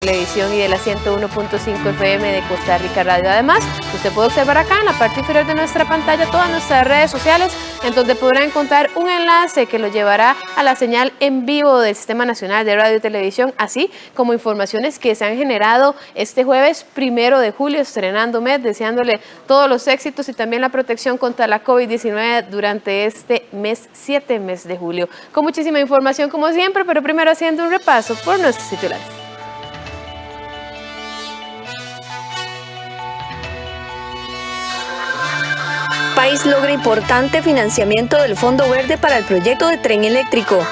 Televisión y de la 101.5 FM de Costa Rica Radio. Además, usted puede observar acá en la parte inferior de nuestra pantalla todas nuestras redes sociales, en donde podrá encontrar un enlace que lo llevará a la señal en vivo del Sistema Nacional de Radio y Televisión, así como informaciones que se han generado este jueves 1 de julio, estrenando mes, deseándole todos los éxitos y también la protección contra la COVID-19 durante este mes 7 de julio. Con muchísima información como siempre, pero primero haciendo un repaso por nuestros titulares. País logra importante financiamiento del Fondo Verde para el proyecto de tren eléctrico.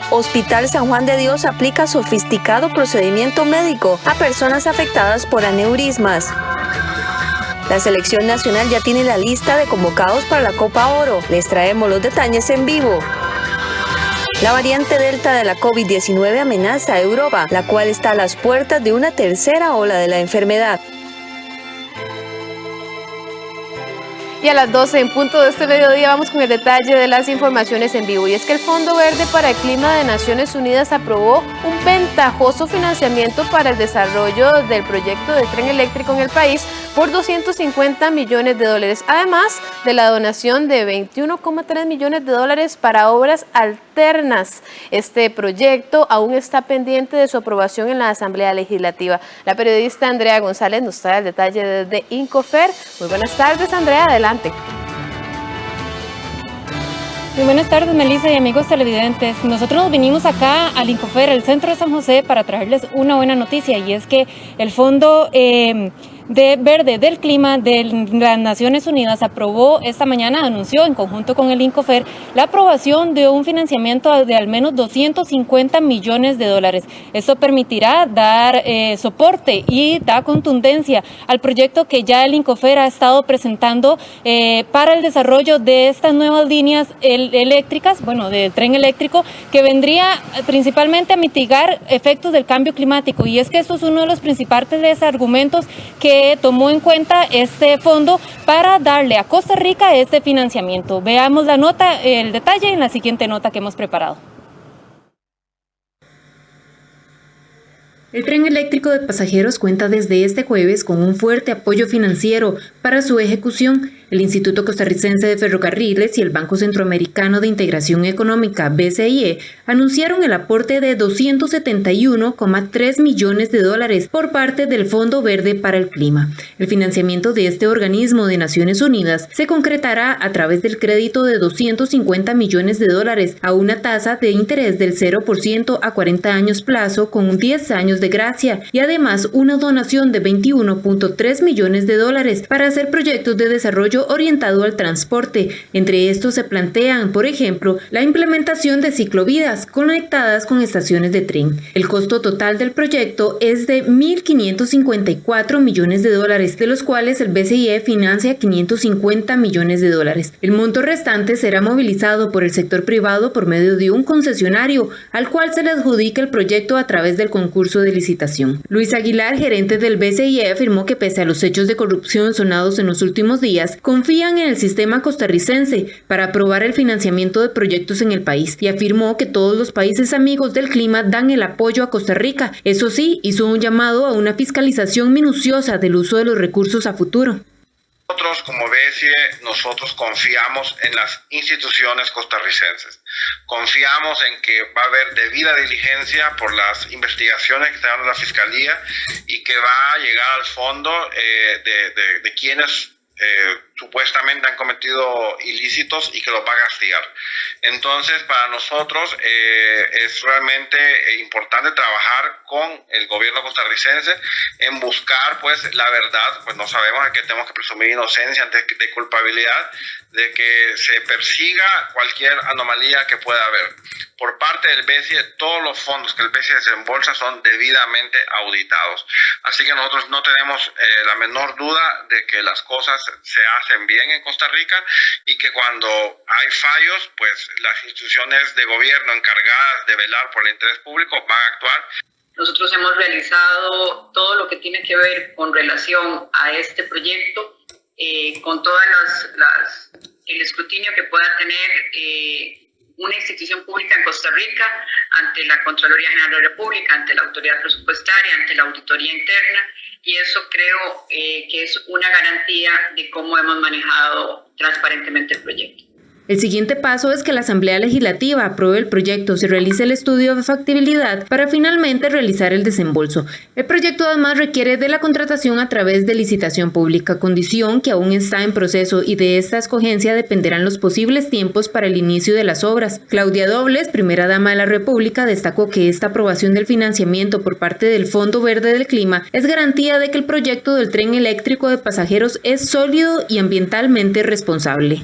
Hospital San Juan de Dios aplica sofisticado procedimiento médico a personas afectadas por aneurismas. La selección nacional ya tiene la lista de convocados para la Copa Oro. Les traemos los detalles en vivo. La variante Delta de la COVID-19 amenaza a Europa, la cual está a las puertas de una tercera ola de la enfermedad. Y a las 12 en punto de este mediodía vamos con el detalle de las informaciones en vivo. Y es que el Fondo Verde para el Clima de Naciones Unidas aprobó un ventajoso financiamiento para el desarrollo del proyecto de tren eléctrico en el país por $250 millones, además de la donación de $21,3 millones para obras alternas. Este proyecto aún está pendiente de su aprobación en la Asamblea Legislativa. La periodista Andrea González nos trae el detalle desde Incofer. Muy buenas tardes, Andrea, adelante. Muy buenas tardes, Melissa y amigos televidentes. Nosotros nos vinimos acá al Incofer, el centro de San José, para traerles una buena noticia, y es que el Fondo Verde del Clima de las Naciones Unidas aprobó esta mañana, anunció en conjunto con el Incofer la aprobación de un financiamiento de al menos $250 millones. Esto permitirá dar soporte y da contundencia al proyecto que ya el Incofer ha estado presentando para el desarrollo de estas nuevas líneas eléctricas, del tren eléctrico, que vendría principalmente a mitigar efectos del cambio climático. Y es que esto es uno de los principales argumentos que tomó en cuenta este fondo para darle a Costa Rica este financiamiento. Veamos la nota, el detalle en la siguiente nota que hemos preparado. El tren eléctrico de pasajeros cuenta desde este jueves con un fuerte apoyo financiero para su ejecución. El Instituto Costarricense de Ferrocarriles y el Banco Centroamericano de Integración Económica, BCIE, anunciaron el aporte de $271,3 millones por parte del Fondo Verde para el Clima. El financiamiento de este organismo de Naciones Unidas se concretará a través del crédito de $250 millones a una tasa de interés del 0% a 40 años plazo con 10 años de gracia, y además una donación de $21,3 millones para hacer proyectos de desarrollo orientado al transporte. Entre estos se plantean, por ejemplo, la implementación de ciclovías conectadas con estaciones de tren. El costo total del proyecto es de $1,554 millones, de los cuales el BCIE financia $550 millones. El monto restante será movilizado por el sector privado por medio de un concesionario, al cual se le adjudica el proyecto a través del concurso de licitación. Luis Aguilar, gerente del BCIE, afirmó que pese a los hechos de corrupción sonados en los últimos días, confían en el sistema costarricense para aprobar el financiamiento de proyectos en el país, y afirmó que todos los países amigos del clima dan el apoyo a Costa Rica. Eso sí, hizo un llamado a una fiscalización minuciosa del uso de los recursos a futuro. Nosotros como BCIE, nosotros confiamos en las instituciones costarricenses. Confiamos en que va a haber debida diligencia por las investigaciones que está dando la Fiscalía y que va a llegar al fondo de quienes supuestamente han cometido ilícitos y que los va a castigar. Entonces, para nosotros es realmente importante trabajar con el gobierno costarricense en buscar la verdad. Pues no sabemos que tenemos que presumir inocencia antes de culpabilidad, de que se persiga cualquier anomalía que pueda haber. Por parte del BCIE, todos los fondos que el BCIE desembolsa son debidamente auditados. Así que nosotros no tenemos la menor duda de que las cosas se hacen bien en Costa Rica y que cuando hay fallos, pues las instituciones de gobierno encargadas de velar por el interés público van a actuar. Nosotros hemos realizado todo lo que tiene que ver con relación a este proyecto, con todas el escrutinio que pueda tener una institución pública en Costa Rica ante la Contraloría General de la República, ante la Autoridad Presupuestaria, ante la Auditoría Interna, y eso creo que es una garantía de cómo hemos manejado transparentemente el proyecto. El siguiente paso es que la Asamblea Legislativa apruebe el proyecto, se realice el estudio de factibilidad para finalmente realizar el desembolso. El proyecto además requiere de la contratación a través de licitación pública, condición que aún está en proceso, y de esta escogencia dependerán los posibles tiempos para el inicio de las obras. Claudia Dobles, primera dama de la República, destacó que esta aprobación del financiamiento por parte del Fondo Verde del Clima es garantía de que el proyecto del tren eléctrico de pasajeros es sólido y ambientalmente responsable.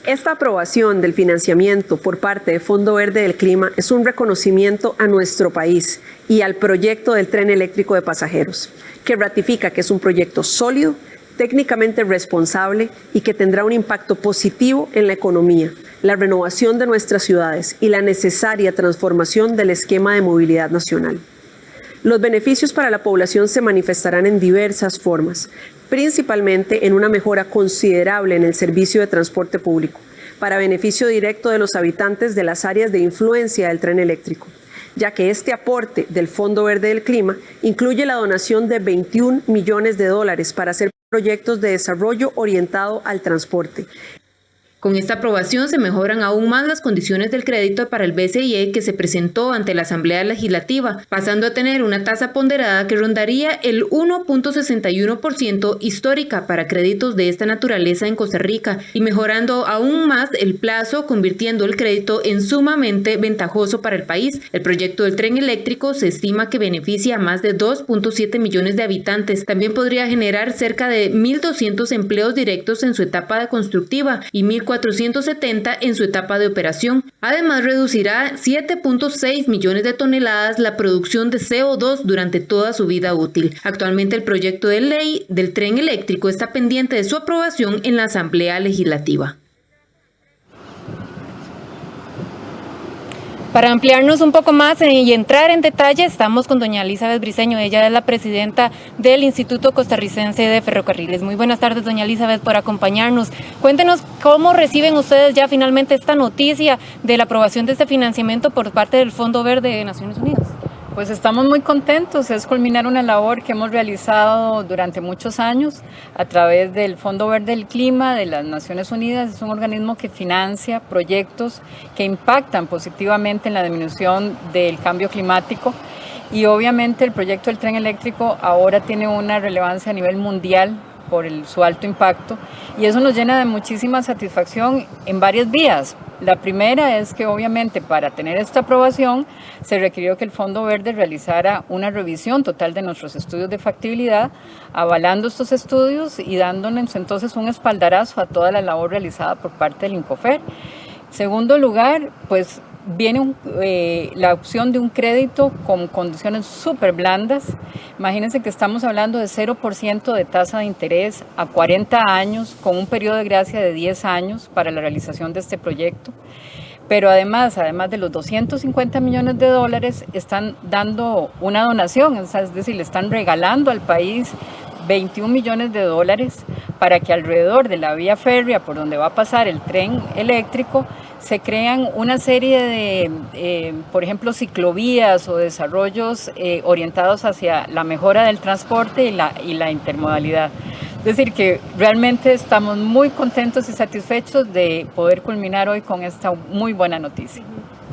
Esta aprobación del financiamiento por parte del Fondo Verde del Clima es un reconocimiento a nuestro país y al proyecto del tren eléctrico de pasajeros, que ratifica que es un proyecto sólido, técnicamente responsable y que tendrá un impacto positivo en la economía, la renovación de nuestras ciudades y la necesaria transformación del esquema de movilidad nacional. Los beneficios para la población se manifestarán en diversas formas, principalmente en una mejora considerable en el servicio de transporte público, para beneficio directo de los habitantes de las áreas de influencia del tren eléctrico, ya que este aporte del Fondo Verde del Clima incluye la donación de $21 millones para hacer proyectos de desarrollo orientado al transporte. Con esta aprobación se mejoran aún más las condiciones del crédito para el BCIE que se presentó ante la Asamblea Legislativa, pasando a tener una tasa ponderada que rondaría el 1.61% histórica para créditos de esta naturaleza en Costa Rica, y mejorando aún más el plazo, convirtiendo el crédito en sumamente ventajoso para el país. El proyecto del tren eléctrico se estima que beneficia a más de 2.7 millones de habitantes. También podría generar cerca de 1.200 empleos directos en su etapa constructiva y 1.470 en su etapa de operación. Además, reducirá 7.6 millones de toneladas la producción de CO2 durante toda su vida útil. Actualmente el proyecto de ley del tren eléctrico está pendiente de su aprobación en la Asamblea Legislativa. Para ampliarnos un poco más y entrar en detalle, estamos con doña Elizabeth Briceño. Ella es la presidenta del Instituto Costarricense de Ferrocarriles. Muy buenas tardes, doña Elizabeth, por acompañarnos. Cuéntenos cómo reciben ustedes ya finalmente esta noticia de la aprobación de este financiamiento por parte del Fondo Verde de Naciones Unidas. Pues estamos muy contentos, es culminar una labor que hemos realizado durante muchos años a través del Fondo Verde del Clima de las Naciones Unidas. Es un organismo que financia proyectos que impactan positivamente en la disminución del cambio climático, y obviamente el proyecto del tren eléctrico ahora tiene una relevancia a nivel mundial por su alto impacto, y eso nos llena de muchísima satisfacción en varias vías. La primera es que obviamente para tener esta aprobación se requirió que el Fondo Verde realizara una revisión total de nuestros estudios de factibilidad, avalando estos estudios y dándonos entonces un espaldarazo a toda la labor realizada por parte del INCOFER. Segundo lugar, pues viene la opción de un crédito con condiciones súper blandas. Imagínense que estamos hablando de 0% de tasa de interés a 40 años, con un periodo de gracia de 10 años para la realización de este proyecto. Pero además de los $250 millones, están dando una donación, es decir, le están regalando al país $21 millones para que alrededor de la vía férrea por donde va a pasar el tren eléctrico se crean una serie de, por ejemplo, ciclovías o desarrollos orientados hacia la mejora del transporte y la intermodalidad. Es decir, que realmente estamos muy contentos y satisfechos de poder culminar hoy con esta muy buena noticia.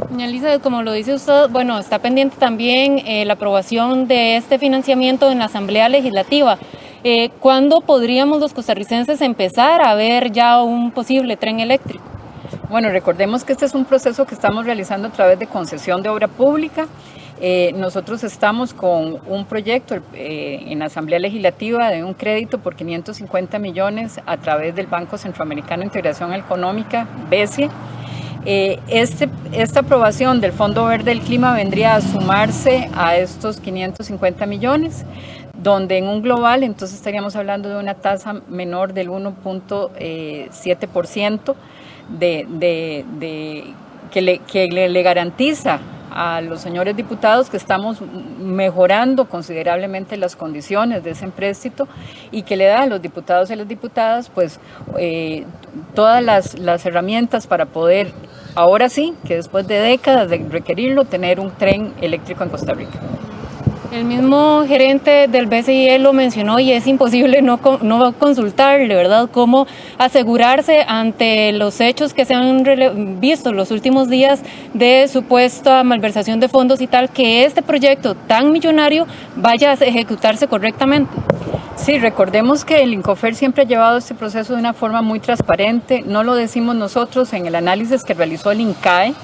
Doña Elizabeth, como lo dice usted, bueno, está pendiente también la aprobación de este financiamiento en la Asamblea Legislativa. ¿Cuándo podríamos los costarricenses empezar a ver ya un posible tren eléctrico? Bueno, recordemos que este es un proceso que estamos realizando a través de concesión de obra pública. Nosotros estamos con un proyecto en la Asamblea Legislativa de un crédito por $550 millones a través del Banco Centroamericano de Integración Económica, BCE. Esta aprobación del Fondo Verde del Clima vendría a sumarse a estos $550 millones, donde en un global entonces estaríamos hablando de una tasa menor del 1.7% que le garantiza a los señores diputados que estamos mejorando considerablemente las condiciones de ese empréstito, y que le da a los diputados y a las diputadas pues todas las herramientas para poder ahora sí, que después de décadas de requerirlo, tener un tren eléctrico en Costa Rica. El mismo gerente del BCIE lo mencionó y es imposible no consultarle, ¿verdad? Cómo asegurarse ante los hechos que se han visto en los últimos días de supuesta malversación de fondos y tal, que este proyecto tan millonario vaya a ejecutarse correctamente. Sí, recordemos que el INCOFER siempre ha llevado este proceso de una forma muy transparente, no lo decimos nosotros en el análisis que realizó el INCAE,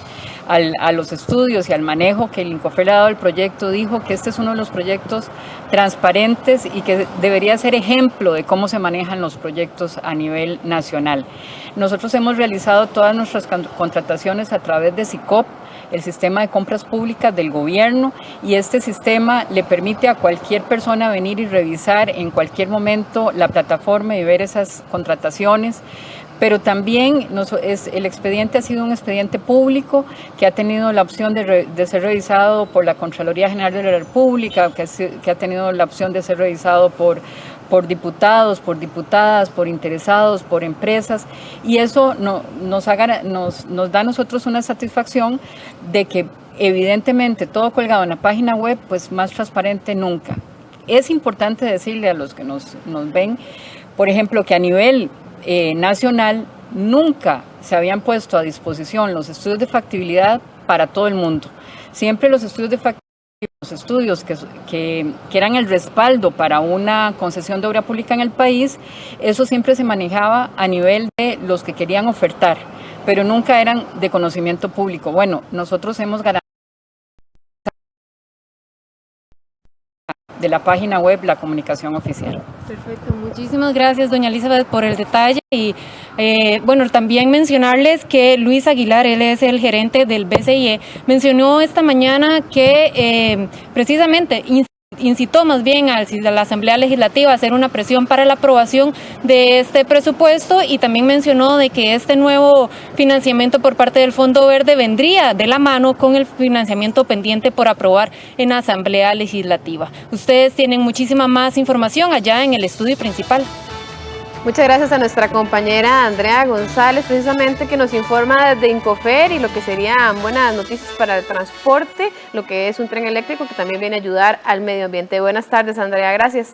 a los estudios y al manejo que el INCOFER le ha dado al proyecto, dijo que este es uno de los proyectos transparentes y que debería ser ejemplo de cómo se manejan los proyectos a nivel nacional. Nosotros hemos realizado todas nuestras contrataciones a través de SICOP, el sistema de compras públicas del gobierno, y este sistema le permite a cualquier persona venir y revisar en cualquier momento la plataforma y ver esas contrataciones. Pero también el expediente ha sido un expediente público que ha tenido la opción de ser revisado por la Contraloría General de la República, que ha tenido la opción de ser revisado por diputados, por diputadas, por interesados, por empresas, y eso nos da a nosotros una satisfacción de que evidentemente todo colgado en la página web, pues más transparente nunca. Es importante decirle a los que nos ven, por ejemplo, que a nivel nacional nunca se habían puesto a disposición los estudios de factibilidad para todo el mundo. Siempre los estudios de factibilidad, los estudios que eran el respaldo para una concesión de obra pública en el país, eso siempre se manejaba a nivel de los que querían ofertar, pero nunca eran de conocimiento público. Bueno, nosotros hemos garantizado de la página web la comunicación oficial. Perfecto, muchísimas gracias doña Elizabeth por el detalle y bueno, también mencionarles que Luis Aguilar, él es el gerente del BCIE, mencionó esta mañana que precisamente incitó más bien a la Asamblea Legislativa a hacer una presión para la aprobación de este presupuesto y también mencionó de que este nuevo financiamiento por parte del Fondo Verde vendría de la mano con el financiamiento pendiente por aprobar en la Asamblea Legislativa. Ustedes tienen muchísima más información allá en el estudio principal. Muchas gracias a nuestra compañera Andrea González, precisamente que nos informa desde INCOFER y lo que serían buenas noticias para el transporte, lo que es un tren eléctrico que también viene a ayudar al medio ambiente. Buenas tardes, Andrea, gracias.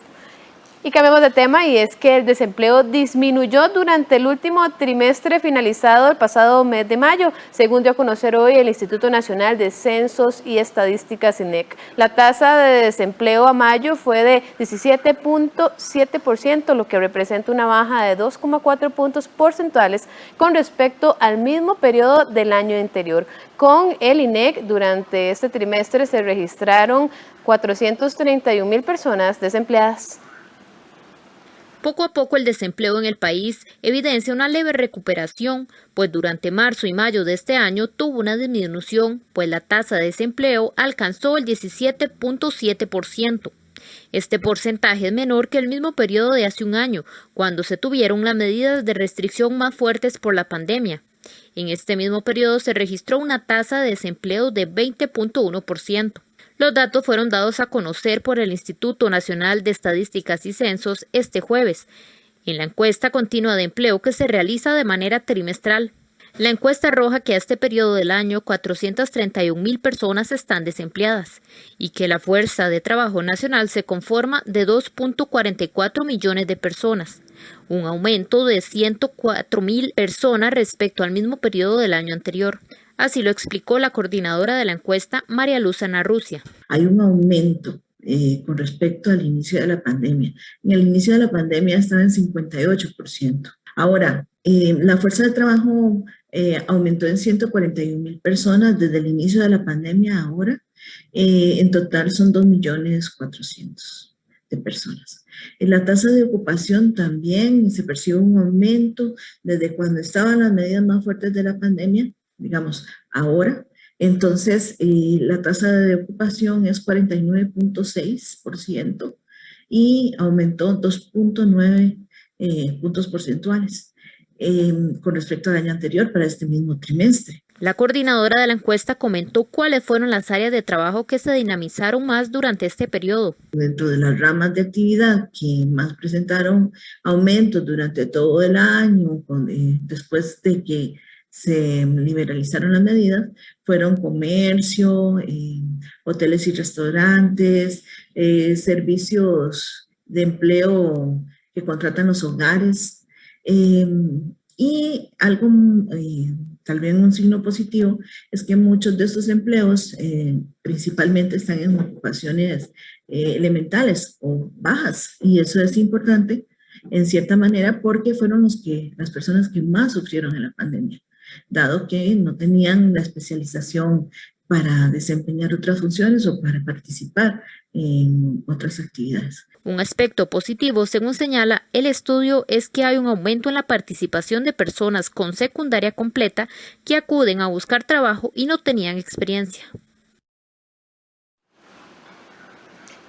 Y cambiamos de tema y es que el desempleo disminuyó durante el último trimestre finalizado el pasado mes de mayo, según dio a conocer hoy el Instituto Nacional de Censos y Estadísticas INEC. La tasa de desempleo a mayo fue de 17.7%, lo que representa una baja de 2,4 puntos porcentuales con respecto al mismo periodo del año anterior. Con el INEC, durante este trimestre se registraron 431,000 personas desempleadas. Poco a poco el desempleo en el país evidencia una leve recuperación, pues durante marzo y mayo de este año tuvo una disminución, pues la tasa de desempleo alcanzó el 17.7%. Este porcentaje es menor que el mismo periodo de hace un año, cuando se tuvieron las medidas de restricción más fuertes por la pandemia. En este mismo periodo se registró una tasa de desempleo de 20.1%. Los datos fueron dados a conocer por el Instituto Nacional de Estadísticas y Censos este jueves, en la encuesta continua de empleo que se realiza de manera trimestral. La encuesta arroja que a este periodo del año 431,000 personas están desempleadas y que la fuerza de trabajo nacional se conforma de 2.44 millones de personas, un aumento de 104,000 personas respecto al mismo periodo del año anterior. Así lo explicó la coordinadora de la encuesta, María Luz Anarrucia. Hay un aumento con respecto al inicio de la pandemia. En el inicio de la pandemia estaba en 58%. Ahora, la fuerza de trabajo aumentó en 141,000 personas desde el inicio de la pandemia a ahora. En total son 2.400,000 de personas. En la tasa de ocupación también se percibe un aumento desde cuando estaban las medidas más fuertes de la pandemia, digamos, ahora. Entonces, la tasa de ocupación es 49.6% y aumentó 2.9 puntos porcentuales con respecto al año anterior para este mismo trimestre. La coordinadora de la encuesta comentó cuáles fueron las áreas de trabajo que se dinamizaron más durante este periodo. Dentro de las ramas de actividad que más presentaron aumentos durante todo el año, después de que se liberalizaron las medidas fueron comercio, hoteles y restaurantes, servicios de empleo que contratan los hogares. Y algo, tal vez un signo positivo, es que muchos de estos empleos principalmente están en ocupaciones elementales o bajas, y eso es importante en cierta manera porque fueron las personas que más sufrieron en la pandemia, dado que no tenían la especialización para desempeñar otras funciones o para participar en otras actividades. Un aspecto positivo, según señala el estudio, es que hay un aumento en la participación de personas con secundaria completa que acuden a buscar trabajo y no tenían experiencia.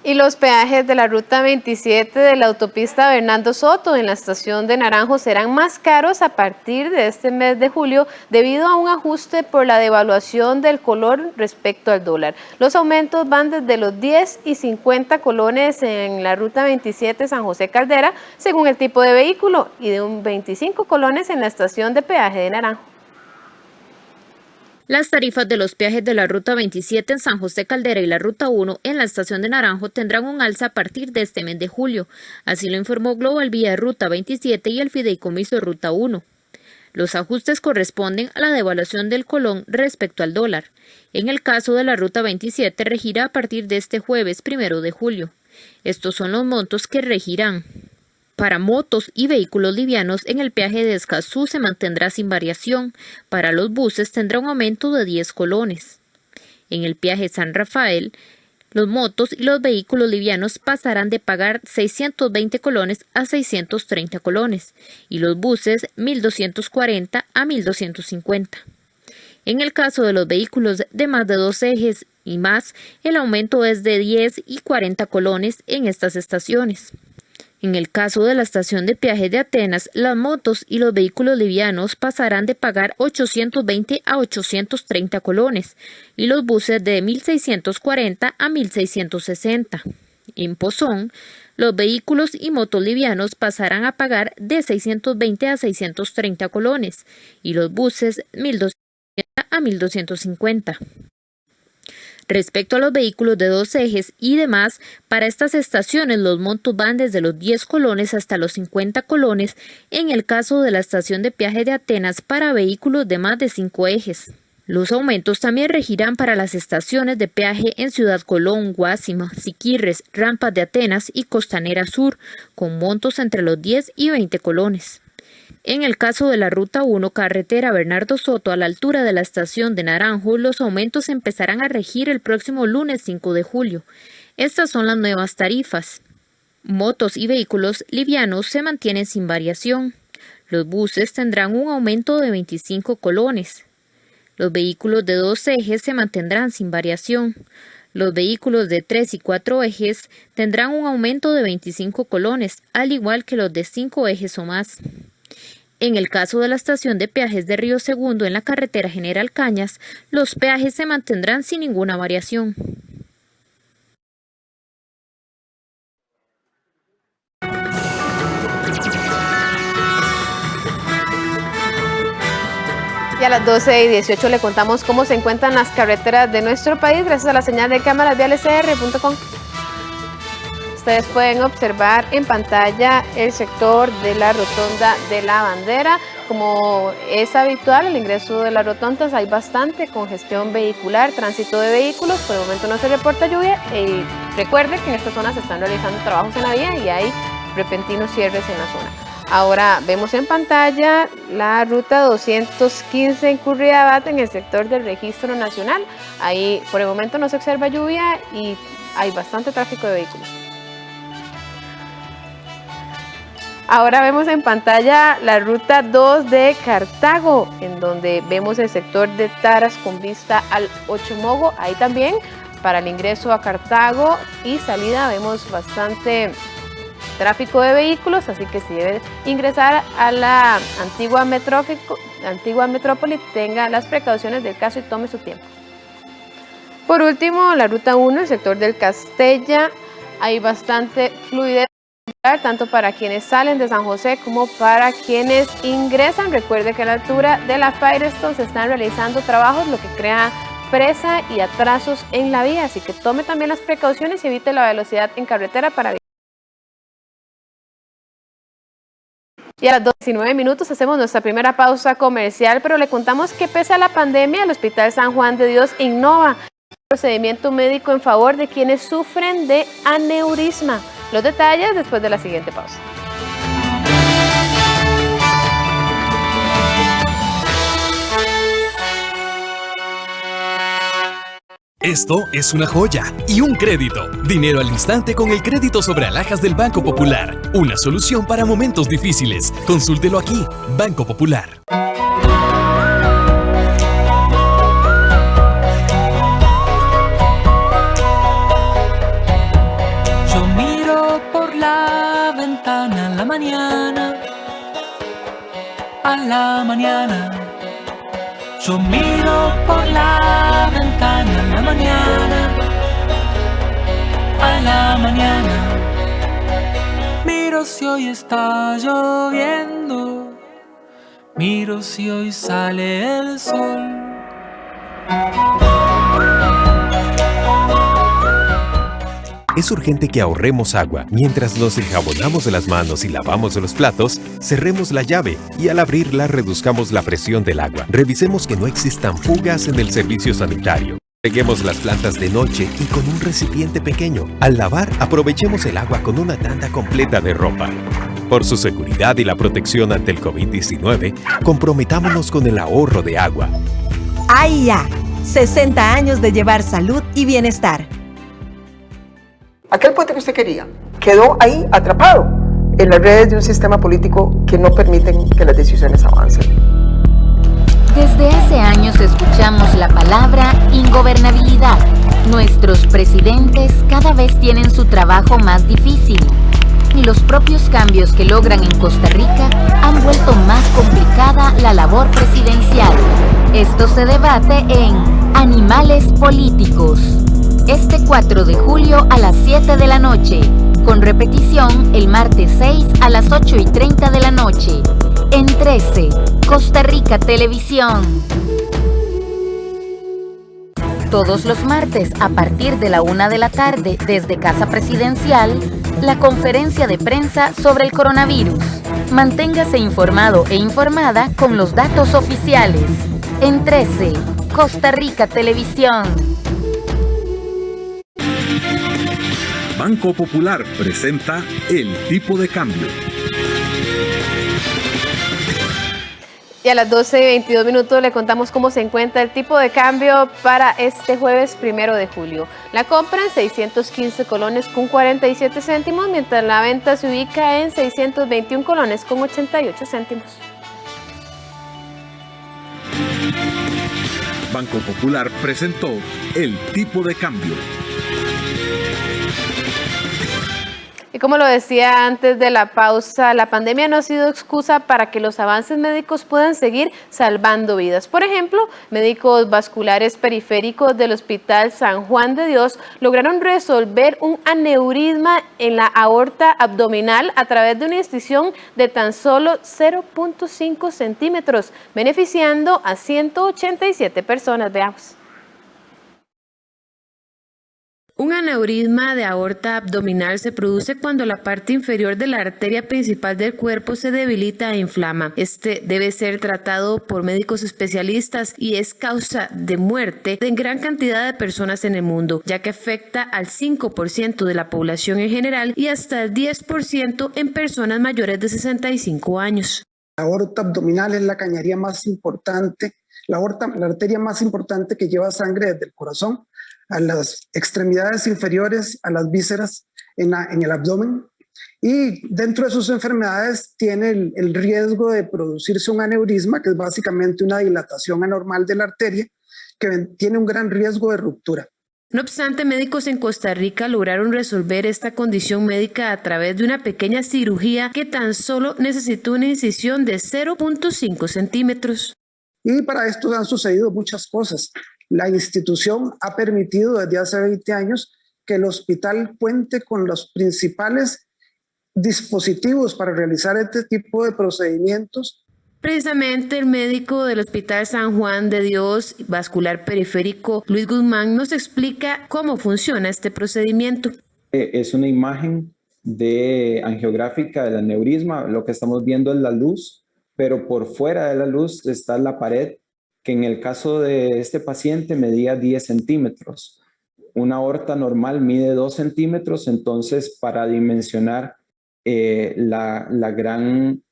Y los peajes de la Ruta 27 de la autopista Bernardo Soto en la estación de Naranjo serán más caros a partir de este mes de julio debido a un ajuste por la devaluación del colón respecto al dólar. Los aumentos van desde los 10 y 50 colones en la Ruta 27 San José Caldera, según el tipo de vehículo, y de un 25 colones en la estación de peaje de Naranjo. Las tarifas de los peajes de la Ruta 27 en San José Caldera y la Ruta 1 en la estación de Naranjo tendrán un alza a partir de este mes de julio. Así lo informó Global Vía Ruta 27 y el Fideicomiso Ruta 1. Los ajustes corresponden a la devaluación del colón respecto al dólar. En el caso de la Ruta 27 regirá a partir de este jueves 1 de julio. Estos son los montos que regirán. Para motos y vehículos livianos, en el peaje de Escazú se mantendrá sin variación. Para los buses tendrá un aumento de 10 colones. En el peaje San Rafael, los motos y los vehículos livianos pasarán de pagar 620 colones a 630 colones y los buses 1.240 a 1.250. En el caso de los vehículos de más de 2 ejes y más, el aumento es de 10 y 40 colones en estas estaciones. En el caso de la estación de peaje de Atenas, las motos y los vehículos livianos pasarán de pagar 820 a 830 colones y los buses de 1.640 a 1.660. En Pozón, los vehículos y motos livianos pasarán a pagar de 620 a 630 colones y los buses 1.200 a 1.250. Respecto a los vehículos de 2 ejes y demás, para estas estaciones los montos van desde los 10 colones hasta los 50 colones en el caso de la estación de peaje de Atenas para vehículos de más de 5 ejes. Los aumentos también regirán para las estaciones de peaje en Ciudad Colón, Guásima, Siquirres, Rampas de Atenas y Costanera Sur, con montos entre los 10 y 20 colones. En el caso de la Ruta 1, carretera Bernardo Soto, a la altura de la estación de Naranjo, los aumentos empezarán a regir el próximo lunes 5 de julio. Estas son las nuevas tarifas. Motos y vehículos livianos se mantienen sin variación. Los buses tendrán un aumento de 25 colones. Los vehículos de 2 ejes se mantendrán sin variación. Los vehículos de 3 y 4 ejes tendrán un aumento de 25 colones, al igual que los de 5 ejes o más. En el caso de la estación de peajes de Río Segundo en la carretera General Cañas, los peajes se mantendrán sin ninguna variación. Y a las 12:18 le contamos cómo se encuentran las carreteras de nuestro país gracias a la señal de cámaras de alcr.com. Ustedes pueden observar en pantalla el sector de la rotonda de la Bandera. Como es habitual, el ingreso de las rotondas hay bastante congestión vehicular, tránsito de vehículos. Por el momento no se reporta lluvia. Y recuerde que en esta zona se están realizando trabajos en la vía y hay repentinos cierres en la zona. Ahora vemos en pantalla la ruta 215 en Curridabat en el sector del Registro Nacional. Ahí por el momento no se observa lluvia y hay bastante tráfico de vehículos. Ahora vemos en pantalla la ruta 2 de Cartago, en donde vemos el sector de Taras con vista al Ochomogo. Ahí también para el ingreso a Cartago y salida vemos bastante tráfico de vehículos, así que si debe ingresar a la antigua metrópoli, tenga las precauciones del caso y tome su tiempo. Por último, la ruta 1, el sector del Castella, hay bastante fluidez tanto para quienes salen de San José como para quienes ingresan. Recuerde que a la altura de la Firestone se están realizando trabajos, lo que crea presa y atrasos en la vía, así que tome también las precauciones y evite la velocidad en carretera para evitar. Y a las 2:19 hacemos nuestra primera pausa comercial, pero le contamos que pese a la pandemia, el Hospital San Juan de Dios innova un procedimiento médico en favor de quienes sufren de aneurisma. Los detalles después de la siguiente pausa. Esto es una joya y un crédito. Dinero al instante con el crédito sobre alhajas del Banco Popular. Una solución para momentos difíciles. Consúltelo aquí, Banco Popular. Yo miro por la ventana a la mañana. Yo miro por la ventana a la mañana. Miro si hoy está lloviendo, miro si hoy sale el sol. Es urgente que ahorremos agua. Mientras nos enjabonamos las manos y lavamos los platos, cerremos la llave y al abrirla reduzcamos la presión del agua. Revisemos que no existan fugas en el servicio sanitario. Reguemos las plantas de noche y con un recipiente pequeño. Al lavar, aprovechemos el agua con una tanda completa de ropa. Por su seguridad y la protección ante el COVID-19, comprometámonos con el ahorro de agua. AIA, 60 años de llevar salud y bienestar. Aquel puente que usted quería quedó ahí atrapado en las redes de un sistema político que no permiten que las decisiones avancen. Desde hace años escuchamos la palabra ingobernabilidad. Nuestros presidentes cada vez tienen su trabajo más difícil y los propios cambios que logran en Costa Rica han vuelto más complicada la labor presidencial. Esto se debate en Animales Políticos. Este 4 de julio a las 7 de la noche, con repetición el martes 6 a las 8:30 de la noche, en 13, Costa Rica Televisión. Todos los martes a partir de la 1 de la tarde, desde Casa Presidencial, la conferencia de prensa sobre el coronavirus. Manténgase informado e informada con los datos oficiales. En 13, Costa Rica Televisión. Banco Popular presenta el tipo de cambio. Y a las 12:22 le contamos cómo se encuentra el tipo de cambio para este jueves 1 de julio. La compra en 615 colones con 47 céntimos, mientras la venta se ubica en 621 colones con 88 céntimos. Banco Popular presentó el tipo de cambio. Y como lo decía antes de la pausa, la pandemia no ha sido excusa para que los avances médicos puedan seguir salvando vidas. Por ejemplo, médicos vasculares periféricos del Hospital San Juan de Dios lograron resolver un aneurisma en la aorta abdominal a través de una incisión de tan solo 0.5 centímetros, beneficiando a 187 personas. Veamos. Un aneurisma de aorta abdominal se produce cuando la parte inferior de la arteria principal del cuerpo se debilita e inflama. Este debe ser tratado por médicos especialistas y es causa de muerte de gran cantidad de personas en el mundo, ya que afecta al 5% de la población en general y hasta el 10% en personas mayores de 65 años. La aorta abdominal es la cañería más importante, la arteria más importante que lleva sangre desde el corazón a las extremidades inferiores, a las vísceras en el abdomen, y dentro de sus enfermedades tiene el riesgo de producirse un aneurisma, que es básicamente una dilatación anormal de la arteria, que tiene un gran riesgo de ruptura. No obstante, médicos en Costa Rica lograron resolver esta condición médica a través de una pequeña cirugía que tan solo necesitó una incisión de 0.5 centímetros. Y para esto han sucedido muchas cosas. La institución ha permitido desde hace 20 años que el hospital cuente con los principales dispositivos para realizar este tipo de procedimientos. Precisamente el médico del Hospital San Juan de Dios Vascular Periférico, Luis Guzmán, nos explica cómo funciona este procedimiento. Es una imagen angiográfica del aneurisma. Lo que estamos viendo es la luz, pero por fuera de la luz está la pared, que en el caso de este paciente medía 10 centímetros. Una aorta normal mide 2 centímetros, entonces para dimensionar la gran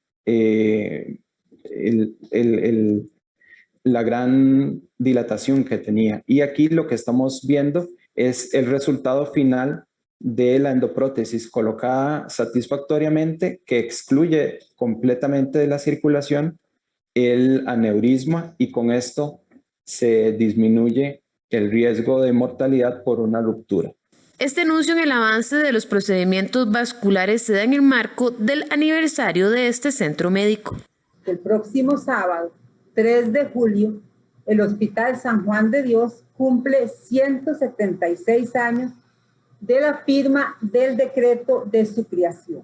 dilatación que tenía. Y aquí lo que estamos viendo es el resultado final de la endoprótesis colocada satisfactoriamente, que excluye completamente de la circulación el aneurisma, y con esto se disminuye el riesgo de mortalidad por una ruptura. Este anuncio en el avance de los procedimientos vasculares se da en el marco del aniversario de este centro médico. El próximo sábado, 3 de julio, el Hospital San Juan de Dios cumple 176 años de la firma del decreto de su creación.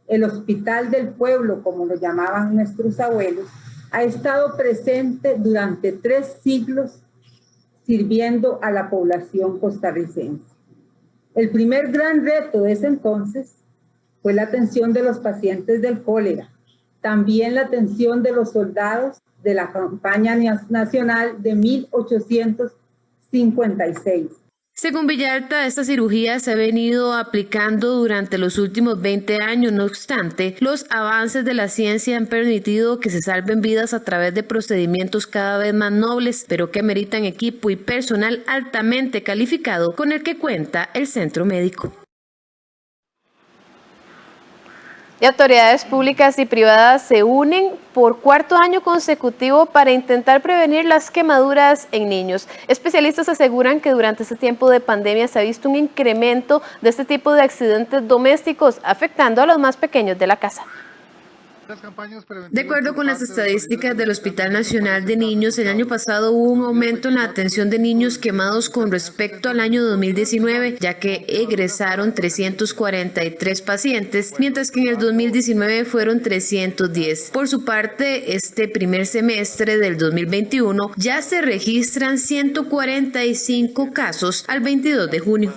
El Hospital del Pueblo, como lo llamaban nuestros abuelos, ha estado presente durante 3 siglos sirviendo a la población costarricense. El primer gran reto de ese entonces fue la atención de los pacientes del cólera, también la atención de los soldados de la campaña nacional de 1856. Según Villalta, esta cirugía se ha venido aplicando durante los últimos 20 años. No obstante, los avances de la ciencia han permitido que se salven vidas a través de procedimientos cada vez más nobles, pero que meritan equipo y personal altamente calificado con el que cuenta el centro médico. Y autoridades públicas y privadas se unen por 4º año consecutivo para intentar prevenir las quemaduras en niños. Especialistas aseguran que durante este tiempo de pandemia se ha visto un incremento de este tipo de accidentes domésticos, afectando a los más pequeños de la casa. De acuerdo con las estadísticas del Hospital Nacional de Niños, el año pasado hubo un aumento en la atención de niños quemados con respecto al año 2019, ya que egresaron 343 pacientes, mientras que en el 2019 fueron 310. Por su parte, este primer semestre del 2021 ya se registran 145 casos al 22 de junio.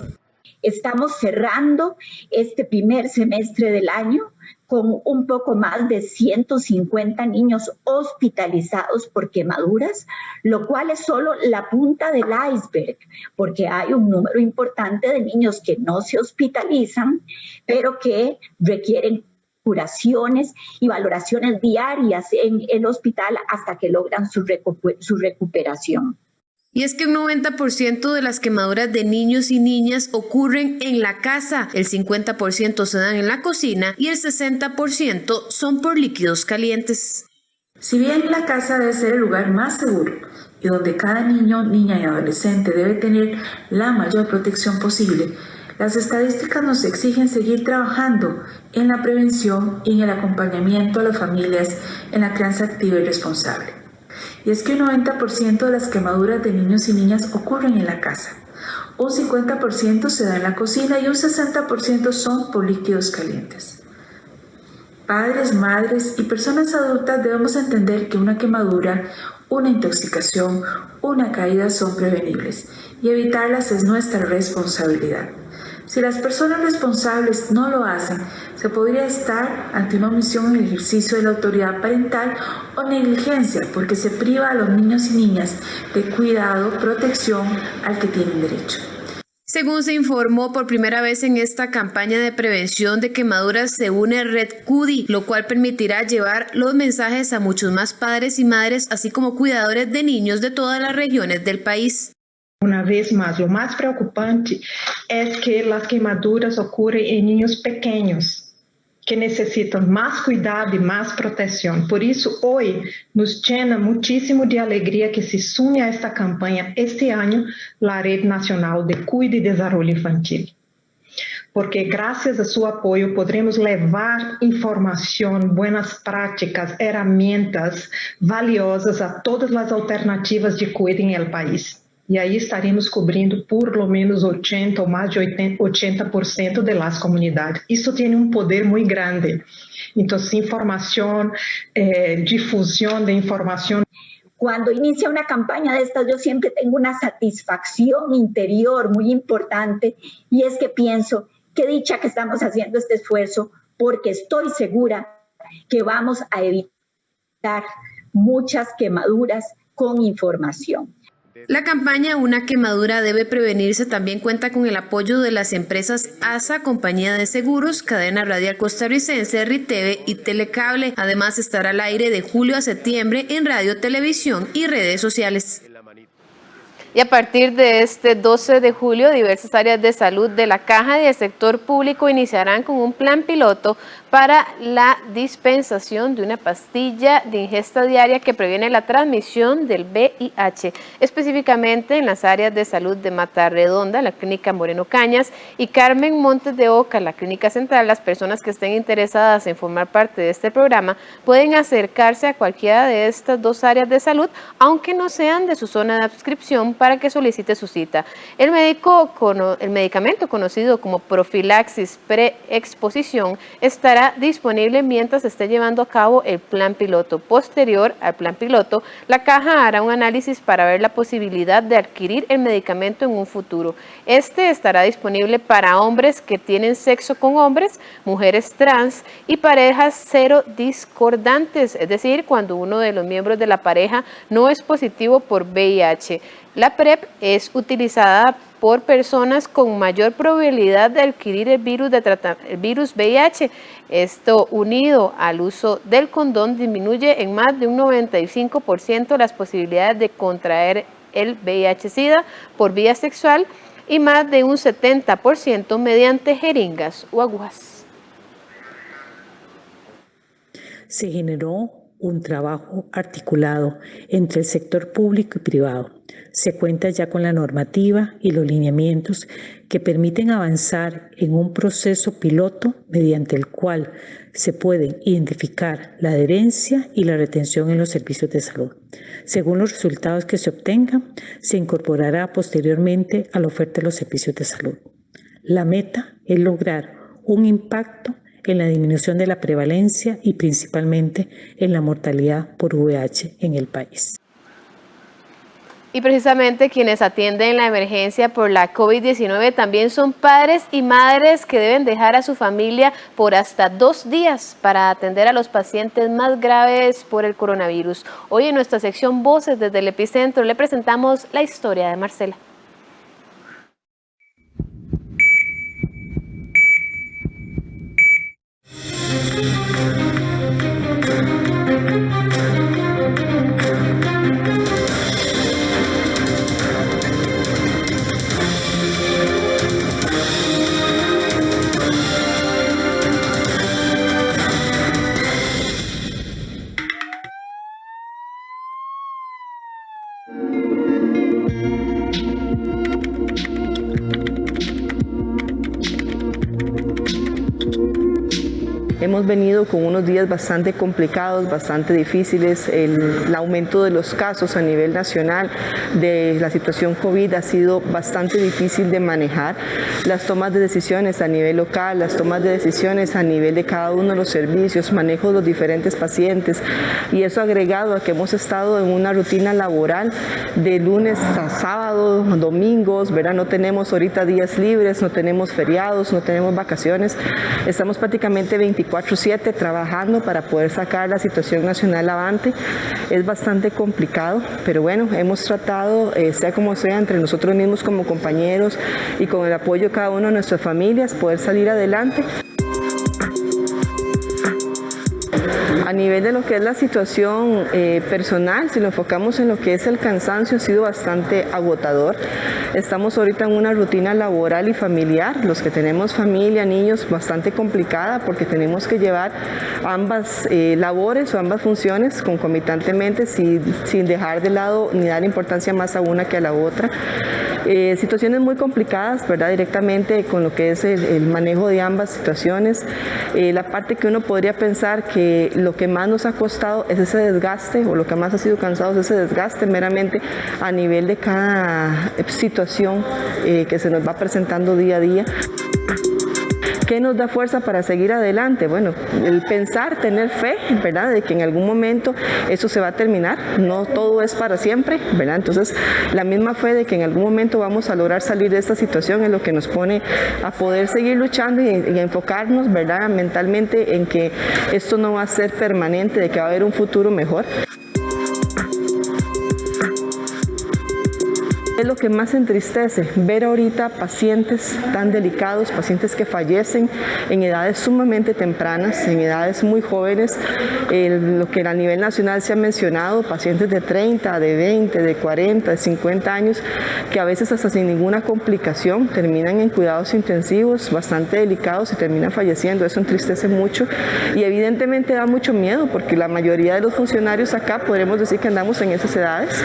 Estamos cerrando este primer semestre del año con un poco más de 150 niños hospitalizados por quemaduras, lo cual es solo la punta del iceberg, porque hay un número importante de niños que no se hospitalizan, pero que requieren curaciones y valoraciones diarias en el hospital hasta que logran su recuperación. Y es que un 90% de las quemaduras de niños y niñas ocurren en la casa, el 50% se dan en la cocina y el 60% son por líquidos calientes. Si bien la casa debe ser el lugar más seguro y donde cada niño, niña y adolescente debe tener la mayor protección posible, las estadísticas nos exigen seguir trabajando en la prevención y en el acompañamiento a las familias en la crianza activa y responsable. Y es que un 90% de las quemaduras de niños y niñas ocurren en la casa, un 50% se da en la cocina y un 60% son por líquidos calientes. Padres, madres y personas adultas debemos entender que una quemadura, una intoxicación, una caída son prevenibles y evitarlas es nuestra responsabilidad. Si las personas responsables no lo hacen, se podría estar ante una omisión en el ejercicio de la autoridad parental o negligencia, porque se priva a los niños y niñas de cuidado, protección al que tienen derecho. Según se informó, por primera vez en esta campaña de prevención de quemaduras se une Red CUDI, lo cual permitirá llevar los mensajes a muchos más padres y madres, así como cuidadores de niños de todas las regiones del país. Una vez más, lo más preocupante es que las quemaduras ocurren en niños pequeños que necesitan más cuidado y más protección. Por eso hoy nos llena muchísimo de alegría que se sume a esta campaña este año la Red Nacional de Cuidado y Desarrollo Infantil. Porque gracias a su apoyo podremos levar información, buenas prácticas, herramientas valiosas a todas las alternativas de cuidado en el país. E aí estaremos cobrindo por lo menos 80 ou mais de 80% de las comunidades. Isso tem um poder muito grande. Então, informação, difusão de informação. Cuando inicia una campaña de estas, yo siempre tengo una satisfacción interior muy importante, y es que pienso, qué dicha que estamos haciendo este esfuerzo, porque estoy segura que vamos a evitar muchas quemaduras con información. La campaña Una quemadura debe prevenirse también cuenta con el apoyo de las empresas ASA, Compañía de Seguros, Cadena Radial Costarricense, RITV y Telecable. Además estará al aire de julio a septiembre en radio, televisión y redes sociales. Y a partir de este 12 de julio, diversas áreas de salud de la Caja y del sector público iniciarán con un plan piloto para la dispensación de una pastilla de ingesta diaria que previene la transmisión del VIH, específicamente en las áreas de salud de Mata Redonda, la Clínica Moreno Cañas, y Carmen Montes de Oca, la Clínica Central. Las personas que estén interesadas en formar parte de este programa pueden acercarse a cualquiera de estas dos áreas de salud, aunque no sean de su zona de adscripción, para que solicite su cita. El medicamento conocido como profilaxis preexposición estará disponible mientras se esté llevando a cabo el plan piloto. Posterior al plan piloto, la Caja hará un análisis para ver la posibilidad de adquirir el medicamento en un futuro. Este estará disponible para hombres que tienen sexo con hombres, mujeres trans y parejas cero discordantes, es decir, cuando uno de los miembros de la pareja no es positivo por VIH. La PrEP es utilizada por personas con mayor probabilidad de adquirir el virus VIH. Esto, unido al uso del condón, disminuye en más de un 95% las posibilidades de contraer el VIH-Sida por vía sexual y más de un 70% mediante jeringas o agujas. Se generó un trabajo articulado entre el sector público y privado. Se cuenta ya con la normativa y los lineamientos que permiten avanzar en un proceso piloto mediante el cual se pueden identificar la adherencia y la retención en los servicios de salud. Según los resultados que se obtengan, se incorporará posteriormente a la oferta de los servicios de salud. La meta es lograr un impacto en la disminución de la prevalencia y principalmente en la mortalidad por VIH en el país. Y precisamente quienes atienden la emergencia por la COVID-19 también son padres y madres que deben dejar a su familia por hasta 2 días para atender a los pacientes más graves por el coronavirus. Hoy en nuestra sección Voces desde el Epicentro le presentamos la historia de Marcela. Hemos venido con unos días bastante complicados, bastante difíciles. El aumento de los casos a nivel nacional de la situación COVID ha sido bastante difícil de manejar. Las tomas de decisiones a nivel local, las tomas de decisiones a nivel de cada uno de los servicios, manejo de los diferentes pacientes, y eso agregado a que hemos estado en una rutina laboral de lunes a sábado, domingos, ¿verdad? No tenemos ahorita días libres, no tenemos feriados, no tenemos vacaciones. Estamos prácticamente 24/7 trabajando para poder sacar la situación nacional avante. Es bastante complicado, pero bueno, hemos tratado, sea como sea, entre nosotros mismos como compañeros y con el apoyo de cada una de nuestras familias, poder salir adelante. A nivel de lo que es la situación personal, si lo enfocamos en lo que es el cansancio, ha sido bastante agotador. Estamos ahorita en una rutina laboral y familiar, los que tenemos familia, niños, bastante complicada porque tenemos que llevar ambas labores o ambas funciones concomitantemente sin dejar de lado ni dar importancia más a una que a la otra. Situaciones muy complicadas, ¿verdad? Directamente con lo que es el manejo de ambas situaciones. La parte que uno podría pensar que lo que más nos ha costado es ese desgaste, o lo que más ha sido cansado es ese desgaste meramente a nivel de cada situación que se nos va presentando día a día. ¿Qué nos da fuerza para seguir adelante? Bueno, el pensar, tener fe, ¿verdad? De que en algún momento eso se va a terminar, no todo es para siempre, ¿verdad? Entonces, la misma fe de que en algún momento vamos a lograr salir de esta situación es lo que nos pone a poder seguir luchando y enfocarnos, ¿verdad? Mentalmente en que esto no va a ser permanente, de que va a haber un futuro mejor. Es lo que más entristece, ver ahorita pacientes tan delicados, pacientes que fallecen en edades sumamente tempranas, en edades muy jóvenes, lo que a nivel nacional se ha mencionado, pacientes de 30, de 20, de 40, de 50 años, que a veces hasta sin ninguna complicación terminan en cuidados intensivos bastante delicados y terminan falleciendo. Eso entristece mucho y evidentemente da mucho miedo, porque la mayoría de los funcionarios acá podremos decir que andamos en esas edades.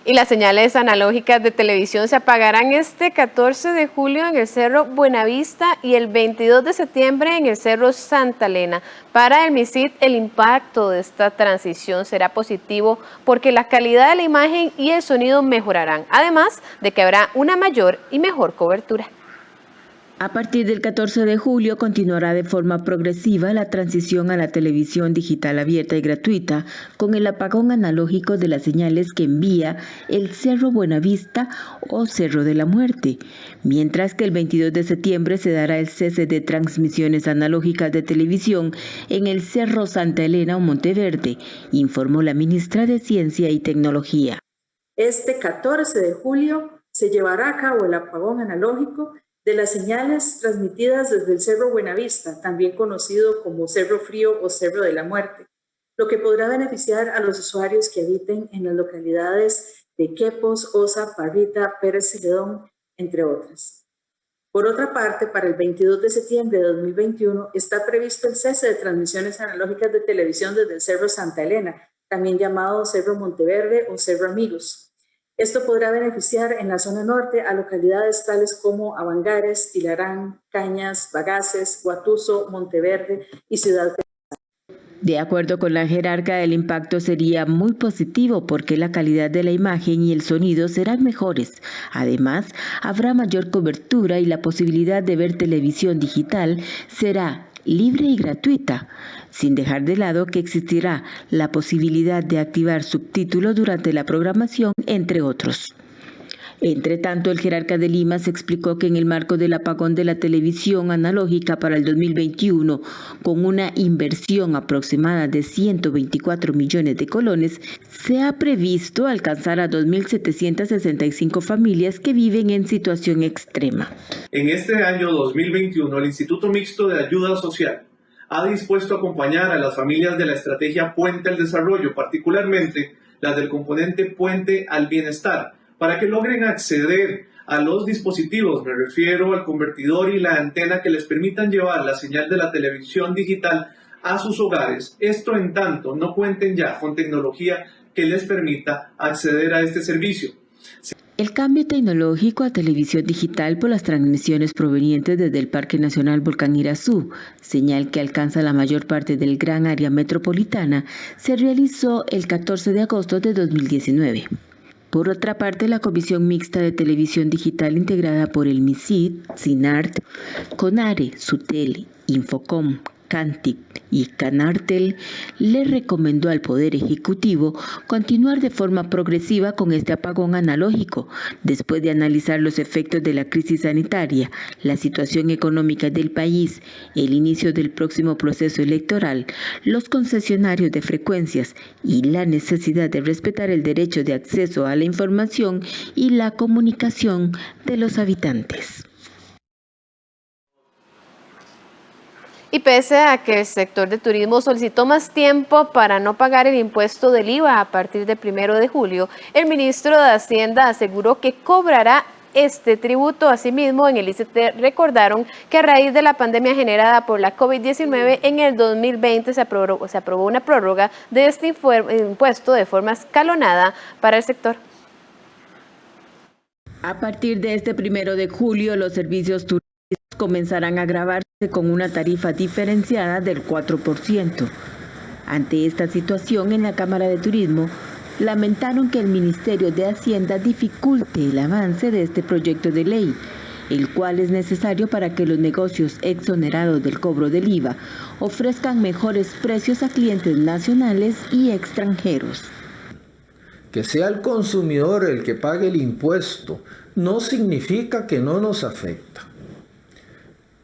Y las señales analógicas de televisión se apagarán este 14 de julio en el Cerro Buenavista y el 22 de septiembre en el Cerro Santa Elena. Para el MICIT, el impacto de esta transición será positivo porque la calidad de la imagen y el sonido mejorarán, además de que habrá una mayor y mejor cobertura. A partir del 14 de julio continuará de forma progresiva la transición a la televisión digital abierta y gratuita con el apagón analógico de las señales que envía el Cerro Buenavista o Cerro de la Muerte, mientras que el 22 de septiembre se dará el cese de transmisiones analógicas de televisión en el Cerro Santa Elena o Monteverde, informó la ministra de Ciencia y Tecnología. Este 14 de julio se llevará a cabo el apagón analógico de las señales transmitidas desde el Cerro Buenavista, también conocido como Cerro Frío o Cerro de la Muerte, lo que podrá beneficiar a los usuarios que habiten en las localidades de Quepos, Osa, Parrita, Pérez Celedón, entre otras. Por otra parte, para el 22 de septiembre de 2021 está previsto el cese de transmisiones analógicas de televisión desde el Cerro Santa Elena, también llamado Cerro Monteverde o Cerro Amigos. Esto podrá beneficiar en la zona norte a localidades tales como Avangares, Tilarán, Cañas, Bagaces, Guatuso, Monteverde y Ciudad. De acuerdo con la jerarca, el impacto sería muy positivo porque la calidad de la imagen y el sonido serán mejores. Además, habrá mayor cobertura y la posibilidad de ver televisión digital será libre y gratuita, sin dejar de lado que existirá la posibilidad de activar subtítulos durante la programación, entre otros. Entre tanto, el jerarca de Lima se explicó que en el marco del apagón de la televisión analógica para el 2021, con una inversión aproximada de 124 millones de colones, se ha previsto alcanzar a 2.765 familias que viven en situación extrema. En este año 2021, el Instituto Mixto de Ayuda Social ha dispuesto a acompañar a las familias de la estrategia Puente al Desarrollo, particularmente las del componente Puente al Bienestar, para que logren acceder a los dispositivos, me refiero al convertidor y la antena que les permitan llevar la señal de la televisión digital a sus hogares. Esto en tanto no cuenten ya con tecnología que les permita acceder a este servicio. El cambio tecnológico a televisión digital por las transmisiones provenientes desde el Parque Nacional Volcán Irazú, señal que alcanza la mayor parte del gran área metropolitana, se realizó el 14 de agosto de 2019. Por otra parte, la Comisión Mixta de Televisión Digital integrada por el MICIT, SINART, CONARE, SUTEL, Infocom, Cantic y Canartel, le recomendó al Poder Ejecutivo continuar de forma progresiva con este apagón analógico, después de analizar los efectos de la crisis sanitaria, la situación económica del país, el inicio del próximo proceso electoral, los concesionarios de frecuencias y la necesidad de respetar el derecho de acceso a la información y la comunicación de los habitantes. Y pese a que el sector de turismo solicitó más tiempo para no pagar el impuesto del IVA a partir del 1 de julio, el ministro de Hacienda aseguró que cobrará este tributo. Asimismo, en el ICT recordaron que a raíz de la pandemia generada por la COVID-19, en el 2020 se aprobó una prórroga de este impuesto de forma escalonada para el sector. A partir de este 1 de julio, los servicios turísticos comenzarán a grabarse con una tarifa diferenciada del 4%. Ante esta situación, en la Cámara de Turismo lamentaron que el Ministerio de Hacienda dificulte el avance de este proyecto de ley, el cual es necesario para que los negocios exonerados del cobro del IVA ofrezcan mejores precios a clientes nacionales y extranjeros. Que sea el consumidor el que pague el impuesto no significa que no nos afecta.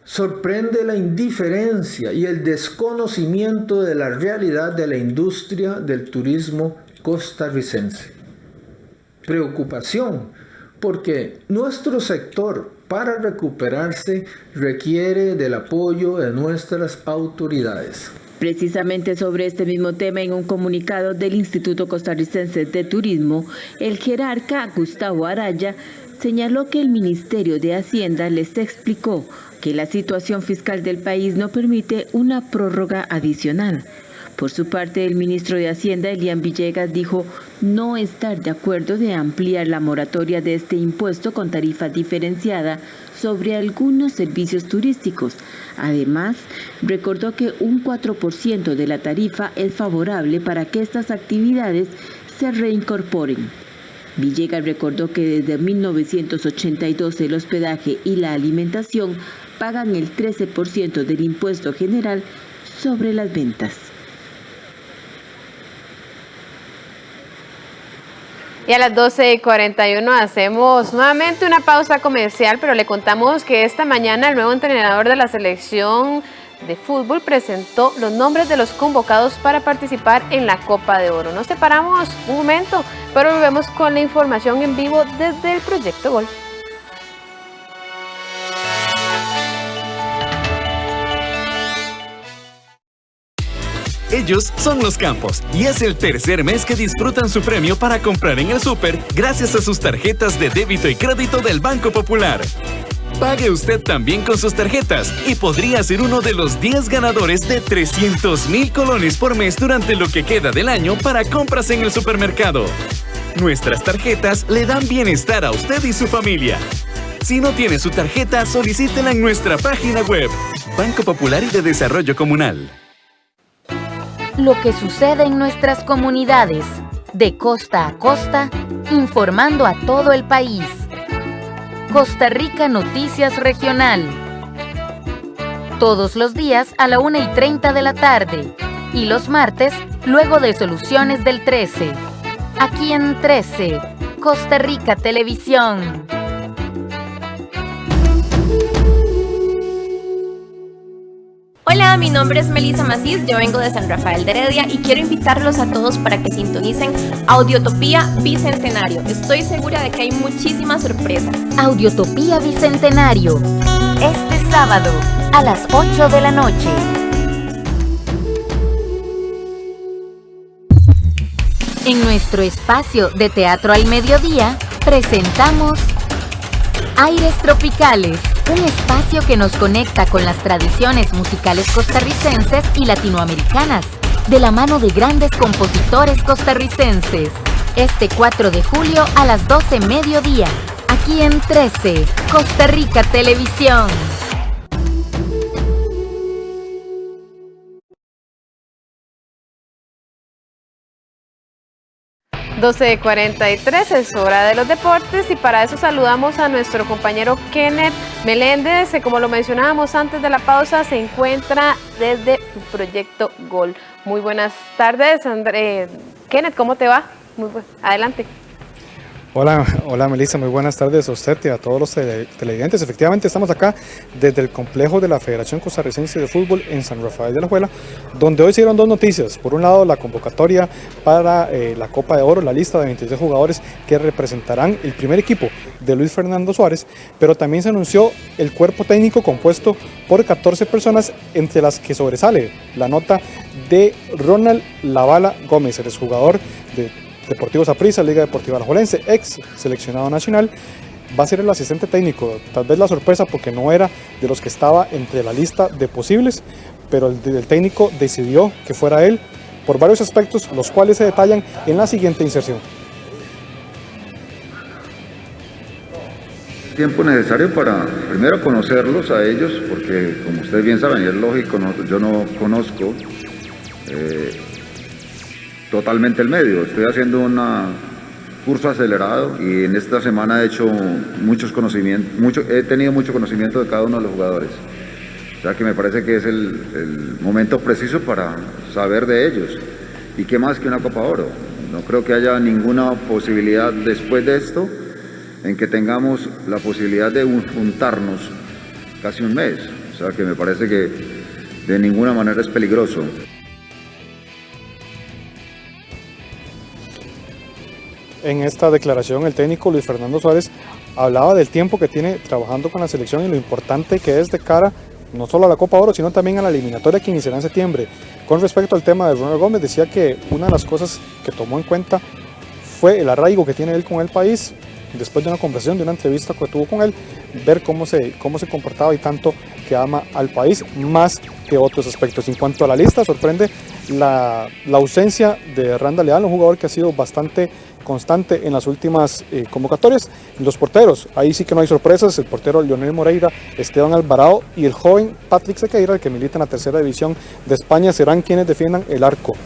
Sorprende la indiferencia y el desconocimiento de la realidad de la industria del turismo costarricense. Preocupación, porque nuestro sector, para recuperarse, requiere del apoyo de nuestras autoridades. Precisamente sobre este mismo tema, en un comunicado del Instituto Costarricense de Turismo, el jerarca Gustavo Araya señaló que el Ministerio de Hacienda les explicó que la situación fiscal del país no permite una prórroga adicional. Por su parte, el ministro de Hacienda, Elian Villegas, dijo no estar de acuerdo de ampliar la moratoria de este impuesto con tarifa diferenciada sobre algunos servicios turísticos. Además, recordó que un 4% de la tarifa es favorable para que estas actividades se reincorporen. Villegas recordó que desde 1982 el hospedaje y la alimentación pagan el 13% del impuesto general sobre las ventas. Y a las 12:41 hacemos nuevamente una pausa comercial, pero le contamos que esta mañana el nuevo entrenador de la selección de fútbol presentó los nombres de los convocados para participar en la Copa de Oro. Nos separamos un momento, pero volvemos con la información en vivo desde el Proyecto Gol. Ellos son Los Campos y es el tercer mes que disfrutan su premio para comprar en el súper gracias a sus tarjetas de débito y crédito del Banco Popular. Pague usted también con sus tarjetas y podría ser uno de los 10 ganadores de 300,000 colones por mes durante lo que queda del año para compras en el supermercado. Nuestras tarjetas le dan bienestar a usted y su familia. Si no tiene su tarjeta, solicítela en nuestra página web. Banco Popular y de Desarrollo Comunal. Lo que sucede en nuestras comunidades, de costa a costa, informando a todo el país. Costa Rica Noticias Regional. Todos los días a la 1:30 de la tarde. Y los martes, luego de Soluciones del 13. Aquí en 13, Costa Rica Televisión. Hola, mi nombre es Melissa Macís, yo vengo de San Rafael de Heredia y quiero invitarlos a todos para que sintonicen Audiotopía Bicentenario. Estoy segura de que hay muchísimas sorpresas. Audiotopía Bicentenario, este sábado a las 8 de la noche. En nuestro espacio de Teatro al Mediodía, presentamos Aires Tropicales, un espacio que nos conecta con las tradiciones musicales costarricenses y latinoamericanas, de la mano de grandes compositores costarricenses. Este 4 de julio a las 12 mediodía, aquí en 13, Costa Rica Televisión. (12:43) es hora de los deportes y para eso saludamos a nuestro compañero Kenneth Meléndez, como lo mencionábamos antes de la pausa, se encuentra desde Proyecto Gol. Muy buenas tardes, Kenneth, ¿cómo te va? Adelante. Hola Melissa, muy buenas tardes a usted y a todos los televidentes. Efectivamente estamos acá desde el complejo de la Federación Costarricense de Fútbol en San Rafael de Alajuela, donde hoy se dieron dos noticias. Por un lado, la convocatoria para la Copa de Oro, la lista de 23 jugadores que representarán el primer equipo de Luis Fernando Suárez, pero también se anunció el cuerpo técnico compuesto por 14 personas, entre las que sobresale la nota de Ronald Lavala Gómez, el exjugador de Deportivo Saprissa, Liga Deportiva Alajuelense, ex seleccionado nacional. Va a ser el asistente técnico, tal vez la sorpresa porque no era de los que estaba entre la lista de posibles, pero el técnico decidió que fuera él por varios aspectos, los cuales se detallan en la siguiente inserción. Tiempo necesario para primero conocerlos a ellos, porque como ustedes bien saben, y es lógico, yo no conozco totalmente el medio. Estoy haciendo un curso acelerado y en esta semana he tenido mucho conocimiento de cada uno de los jugadores. O sea que me parece que es el momento preciso para saber de ellos. ¿Y qué más que una Copa Oro? No creo que haya ninguna posibilidad después de esto en que tengamos la posibilidad de juntarnos casi un mes. O sea que me parece que de ninguna manera es peligroso. En esta declaración, el técnico Luis Fernando Suárez hablaba del tiempo que tiene trabajando con la selección y lo importante que es de cara no solo a la Copa Oro, sino también a la eliminatoria que iniciará en septiembre. Con respecto al tema de Ronald Gómez, decía que una de las cosas que tomó en cuenta fue el arraigo que tiene él con el país, después de una conversación, de una entrevista que tuvo con él, ver cómo se comportaba y tanto que ama al país, más que otros aspectos. En cuanto a la lista, sorprende la ausencia de Randall Leal, un jugador que ha sido bastante constante en las últimas convocatorias. Los porteros, ahí sí que no hay sorpresas. El portero Lionel Moreira, Esteban Alvarado y el joven Patrick Sequeira, el que milita en la tercera división de España, serán quienes defiendan el arco.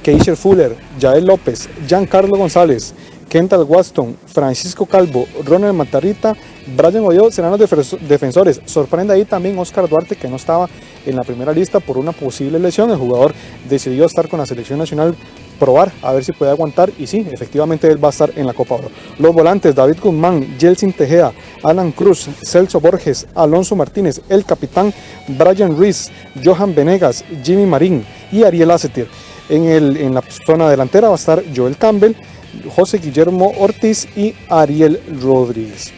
Keisher Fuller, Yael López, Giancarlo González, Kendall Waston, Francisco Calvo, Ronald Matarrita, Brian Odio serán los defensores. Sorprende ahí también Oscar Duarte, que no estaba en la primera lista por una posible lesión. El jugador decidió estar con la selección nacional, probar a ver si puede aguantar, y sí, efectivamente él va a estar en la Copa Oro. Los volantes: David Guzmán, Yeltsin Tejeda, Alan Cruz, Celso Borges, Alonso Martínez, el capitán Brian Ruiz, Johan Venegas, Jimmy Marín y Ariel Acetir. En la zona delantera va a estar Joel Campbell, José Guillermo Ortiz y Ariel Rodríguez.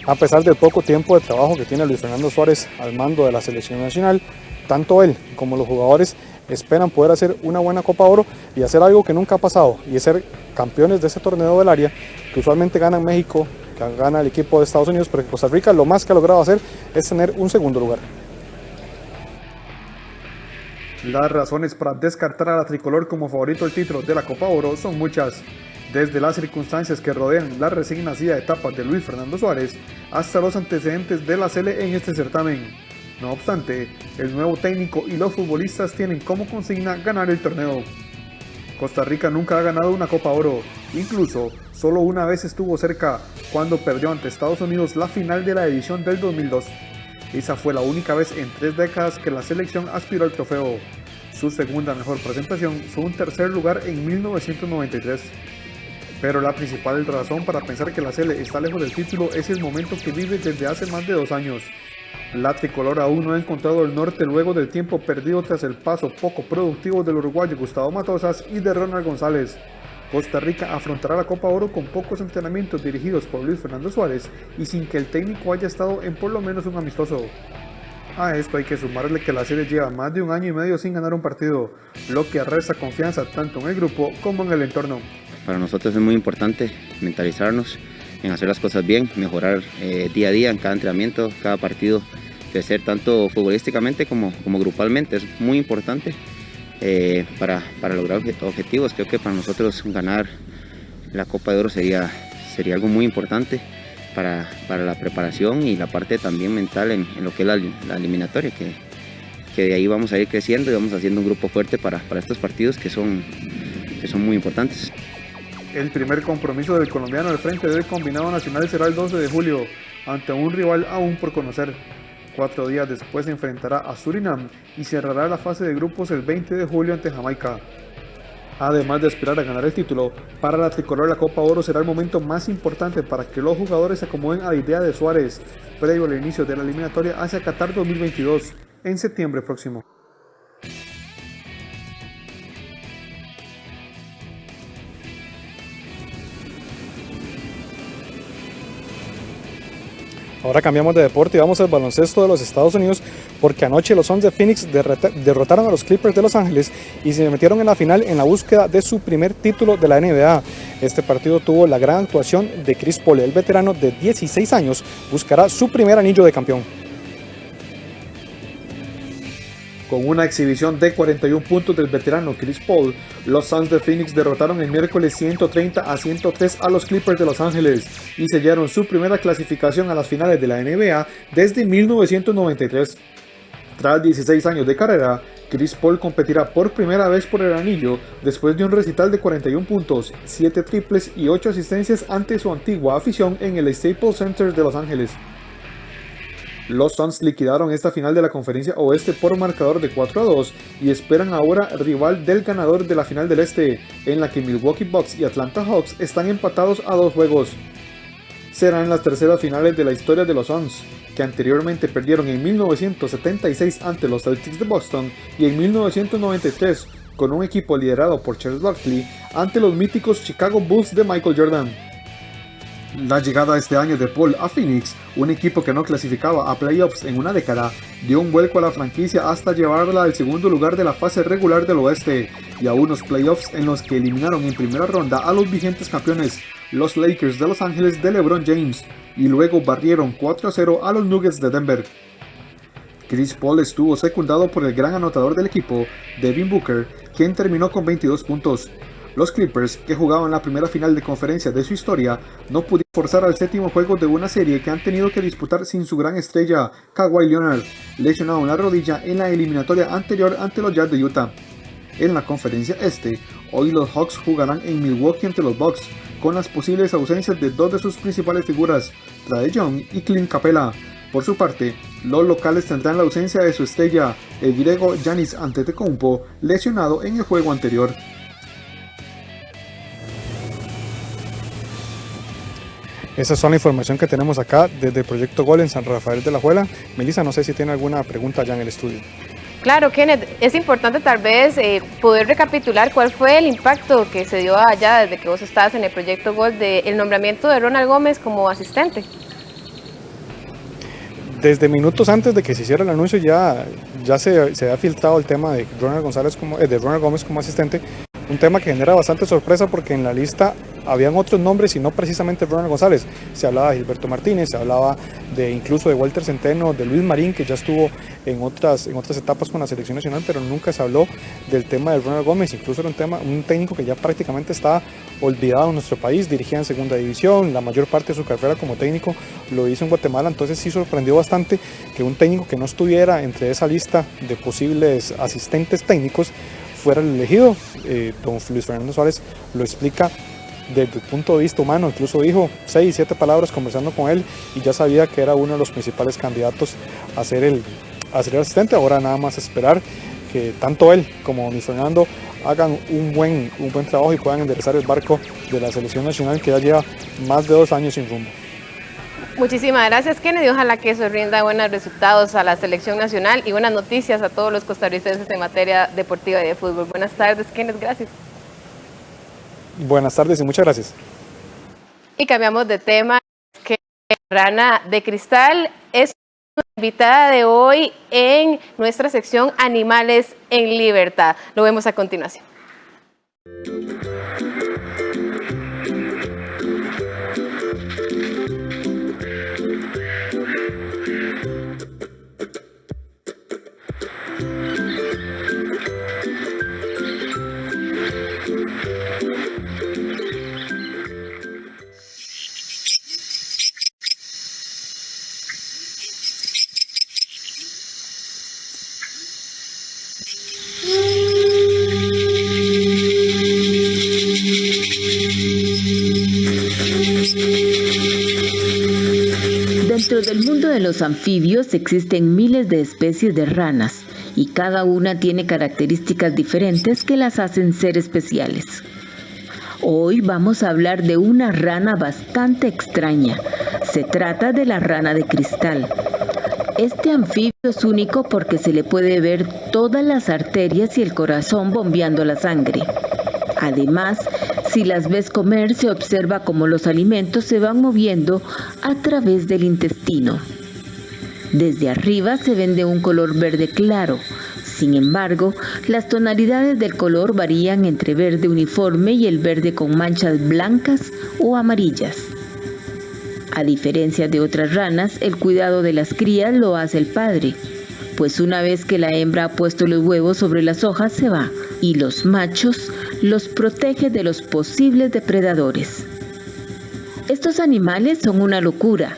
A pesar del poco tiempo de trabajo que tiene Luis Fernando Suárez al mando de la selección nacional, tanto él como los jugadores esperan poder hacer una buena Copa Oro y hacer algo que nunca ha pasado, y es ser campeones de ese torneo del área, que usualmente gana México, que gana el equipo de Estados Unidos, pero en Costa Rica lo más que ha logrado hacer es tener un segundo lugar. Las razones para descartar a la tricolor como favorito al título de la Copa Oro son muchas, desde las circunstancias que rodean la recién nacida etapa de Luis Fernando Suárez hasta los antecedentes de la Sele en este certamen. No obstante, el nuevo técnico y los futbolistas tienen como consigna ganar el torneo. Costa Rica nunca ha ganado una Copa Oro, incluso solo una vez estuvo cerca cuando perdió ante Estados Unidos la final de la edición del 2002. Esa fue la única vez en 3 décadas que la selección aspiró al trofeo. Su segunda mejor presentación fue un tercer lugar en 1993. Pero la principal razón para pensar que la Sele está lejos del título es el momento que vive desde hace más de 2 años. La tricolor aún no ha encontrado el norte luego del tiempo perdido tras el paso poco productivo del uruguayo Gustavo Matosas y de Ronald González. Costa Rica afrontará la Copa Oro con pocos entrenamientos dirigidos por Luis Fernando Suárez y sin que el técnico haya estado en por lo menos un amistoso. A esto hay que sumarle que la serie lleva más de 1 año y medio sin ganar un partido, lo que resta confianza tanto en el grupo como en el entorno. Para nosotros es muy importante mentalizarnos en hacer las cosas bien, mejorar día a día en cada entrenamiento, cada partido, crecer tanto futbolísticamente como grupalmente. Es muy importante para lograr objetivos. Creo que para nosotros ganar la Copa de Oro sería algo muy importante para la preparación y la parte también mental en lo que es la eliminatoria, que de ahí vamos a ir creciendo y vamos haciendo un grupo fuerte para estos partidos que son muy importantes. El primer compromiso del colombiano al frente del combinado nacional será el 12 de julio, ante un rival aún por conocer. 4 días después se enfrentará a Surinam y cerrará la fase de grupos el 20 de julio ante Jamaica. Además de aspirar a ganar el título, para la tricolor la Copa Oro será el momento más importante para que los jugadores se acomoden a la idea de Suárez, previo al inicio de la eliminatoria hacia Qatar 2022, en septiembre próximo. Ahora cambiamos de deporte y vamos al baloncesto de los Estados Unidos, porque anoche los Suns de Phoenix derrotaron a los Clippers de Los Ángeles y se metieron en la final en la búsqueda de su primer título de la NBA. Este partido tuvo la gran actuación de Chris Paul. El veterano de 16 años buscará su primer anillo de campeón. Con una exhibición de 41 puntos del veterano Chris Paul, los Suns de Phoenix derrotaron el miércoles 130-103 a los Clippers de Los Ángeles y sellaron su primera clasificación a las finales de la NBA desde 1993. Tras 16 años de carrera, Chris Paul competirá por primera vez por el anillo después de un recital de 41 puntos, 7 triples y 8 asistencias ante su antigua afición en el Staples Center de Los Ángeles. Los Suns liquidaron esta final de la Conferencia Oeste por marcador de 4-2 y esperan ahora rival del ganador de la final del Este, en la que Milwaukee Bucks y Atlanta Hawks están empatados a 2 juegos. Serán las terceras finales de la historia de los Suns, que anteriormente perdieron en 1976 ante los Celtics de Boston y en 1993 con un equipo liderado por Charles Barkley ante los míticos Chicago Bulls de Michael Jordan. La llegada este año de Paul a Phoenix, un equipo que no clasificaba a playoffs en una década, dio un vuelco a la franquicia hasta llevarla al segundo lugar de la fase regular del oeste y a unos playoffs en los que eliminaron en primera ronda a los vigentes campeones, los Lakers de Los Ángeles de LeBron James, y luego barrieron 4-0 a los Nuggets de Denver. Chris Paul estuvo secundado por el gran anotador del equipo, Devin Booker, quien terminó con 22 puntos. Los Clippers, que jugaban la primera final de conferencia de su historia, no pudieron forzar al séptimo juego de una serie que han tenido que disputar sin su gran estrella, Kawhi Leonard, lesionado en la rodilla en la eliminatoria anterior ante los Jazz de Utah. En la conferencia este, hoy los Hawks jugarán en Milwaukee ante los Bucks, con las posibles ausencias de 2 de sus principales figuras, Trae Young y Clint Capela. Por su parte, los locales tendrán la ausencia de su estrella, el griego Giannis Antetokounmpo, lesionado en el juego anterior. Esa es toda la información que tenemos acá desde Proyecto Gol en San Rafael de la Alajuela. Melissa, no sé si tiene alguna pregunta allá en el estudio. Claro, Kenneth, es importante tal vez poder recapitular cuál fue el impacto que se dio allá desde que vos estabas en el Proyecto Gol del nombramiento de Ronald Gómez como asistente. Desde minutos antes de que se hiciera el anuncio ya se había filtrado el tema de Ronald Gómez como asistente, un tema que genera bastante sorpresa porque en la lista habían otros nombres y no precisamente Ronald González. Se hablaba de Gilberto Martínez, se hablaba incluso de Walter Centeno, de Luis Marín, que ya estuvo en otras etapas con la selección nacional, pero nunca se habló del tema de Ronald Gómez. Incluso era un técnico que ya prácticamente estaba olvidado en nuestro país, dirigía en segunda división, la mayor parte de su carrera como técnico lo hizo en Guatemala, entonces sí sorprendió bastante que un técnico que no estuviera entre esa lista de posibles asistentes técnicos fuera el elegido. Don Luis Fernando Suárez lo explica desde el punto de vista humano, incluso dijo 6-7 palabras conversando con él y ya sabía que era uno de los principales candidatos a ser el asistente. Ahora nada más esperar que tanto él como Luis Fernando hagan un buen trabajo y puedan enderezar el barco de la selección nacional que ya lleva más de 2 años sin rumbo. Muchísimas gracias, Kennedy. Ojalá que eso rinda buenos resultados a la selección nacional y buenas noticias a todos los costarricenses en materia deportiva y de fútbol. Buenas tardes, Kennedy. Gracias. Buenas tardes y muchas gracias. Y cambiamos de tema, que Rana de Cristal es invitada de hoy en nuestra sección Animales en Libertad. Lo vemos a continuación. el mundo de los anfibios existen miles de especies de ranas y cada una tiene características diferentes que las hacen ser especiales. Hoy vamos a hablar de una rana bastante extraña. Se trata de la rana de cristal. Este anfibio es único porque se le puede ver todas las arterias y el corazón bombeando la sangre. Además, si las ves comer, se observa cómo los alimentos se van moviendo a través del intestino. Desde arriba se ven de un color verde claro. Sin embargo, las tonalidades del color varían entre verde uniforme y el verde con manchas blancas o amarillas. A diferencia de otras ranas, el cuidado de las crías lo hace el padre, pues una vez que la hembra ha puesto los huevos sobre las hojas se va, y los machos los protege de los posibles depredadores. Estos animales son una locura.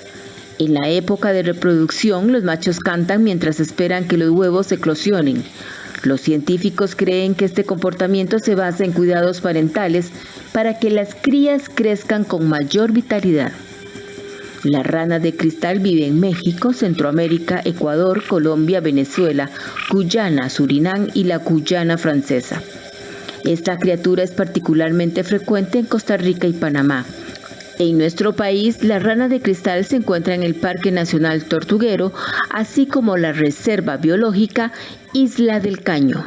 En la época de reproducción, los machos cantan mientras esperan que los huevos eclosionen. Los científicos creen que este comportamiento se basa en cuidados parentales para que las crías crezcan con mayor vitalidad. La rana de cristal vive en México, Centroamérica, Ecuador, Colombia, Venezuela, Guyana, Surinam y la Guyana Francesa. Esta criatura es particularmente frecuente en Costa Rica y Panamá. En nuestro país, la rana de cristal se encuentra en el Parque Nacional Tortuguero, así como la Reserva Biológica Isla del Caño.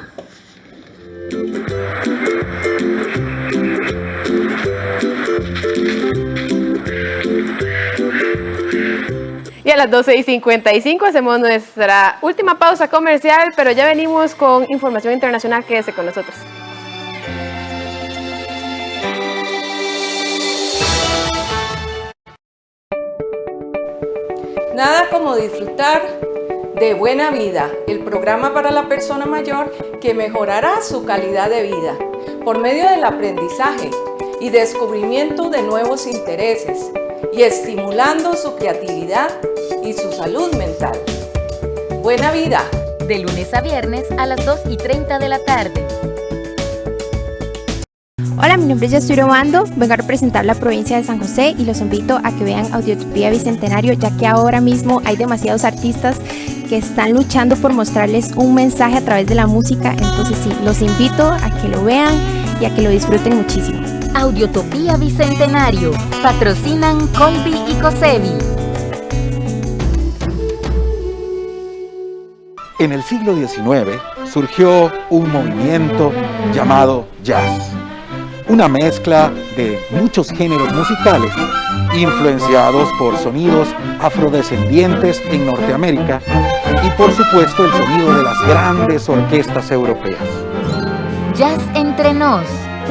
Y a las 12:55 hacemos nuestra última pausa comercial, pero ya venimos con información internacional. Quédese con nosotros. Nada como disfrutar de Buena Vida, el programa para la persona mayor que mejorará su calidad de vida por medio del aprendizaje y descubrimiento de nuevos intereses y estimulando su creatividad y su salud mental. Buena Vida. De lunes a viernes a las 2:30 de la tarde. Hola, mi nombre es Yasuro Bando, vengo a representar la provincia de San José y los invito a que vean Audiotopía Bicentenario, ya que ahora mismo hay demasiados artistas que están luchando por mostrarles un mensaje a través de la música. Entonces sí, los invito a que lo vean y a que lo disfruten muchísimo. Audiotopía Bicentenario, patrocinan Colby y Cosevi. En el siglo XIX surgió un movimiento llamado jazz. Una mezcla de muchos géneros musicales influenciados por sonidos afrodescendientes en Norteamérica y por supuesto el sonido de las grandes orquestas europeas. Jazz Entre Nos,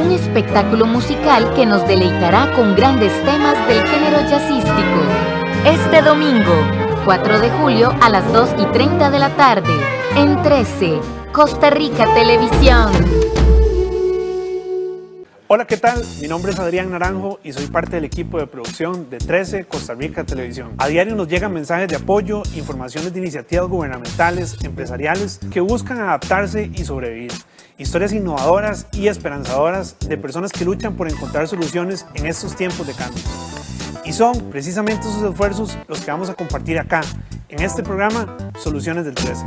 un espectáculo musical que nos deleitará con grandes temas del género jazzístico. Este domingo, 4 de julio a las 2:30 de la tarde, en 13, Costa Rica Televisión. Hola, ¿qué tal? Mi nombre es Adrián Naranjo y soy parte del equipo de producción de 13 Costa Rica Televisión. A diario nos llegan mensajes de apoyo, informaciones de iniciativas gubernamentales, empresariales que buscan adaptarse y sobrevivir. Historias innovadoras y esperanzadoras de personas que luchan por encontrar soluciones en estos tiempos de cambio. Y son precisamente esos esfuerzos los que vamos a compartir acá, en este programa Soluciones del 13.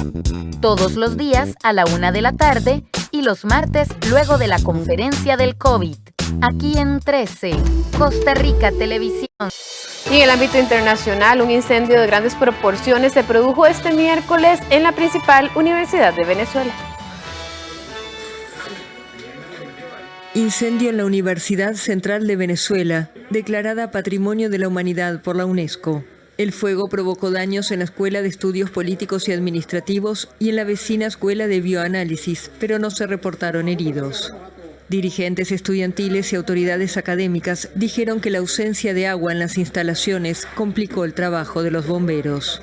Todos los días a la 1 de la tarde y los martes luego de la conferencia del COVID. Aquí en 13, Costa Rica Televisión. Y en el ámbito internacional, un incendio de grandes proporciones se produjo este miércoles en la principal universidad de Venezuela. Incendio en la Universidad Central de Venezuela, declarada Patrimonio de la Humanidad por la UNESCO. El fuego provocó daños en la Escuela de Estudios Políticos y Administrativos y en la vecina Escuela de Bioanálisis, pero no se reportaron heridos. Dirigentes estudiantiles y autoridades académicas dijeron que la ausencia de agua en las instalaciones complicó el trabajo de los bomberos.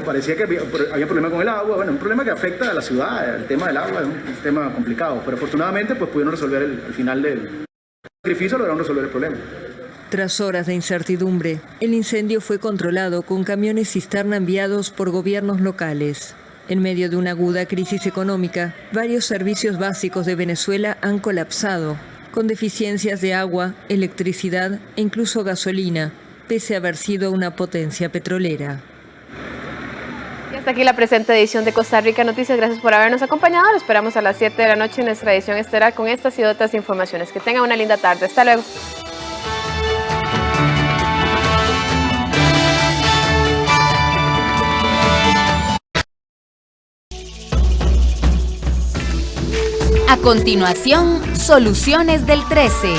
Parecía que había problema con el agua, un problema que afecta a la ciudad. El tema del agua es un tema complicado, pero afortunadamente pudieron resolver al final del sacrificio, lograron resolver el problema. Tras horas de incertidumbre, el incendio fue controlado con camiones cisterna enviados por gobiernos locales. En medio de una aguda crisis económica, varios servicios básicos de Venezuela han colapsado, con deficiencias de agua, electricidad e incluso gasolina. pese a haber sido una potencia petrolera. Y hasta aquí la presente edición de Costa Rica Noticias. Gracias por habernos acompañado. Lo esperamos a las 7 de la noche en nuestra edición estelar con estas y otras informaciones. Que tengan una linda tarde. Hasta luego. A continuación, Soluciones del 13.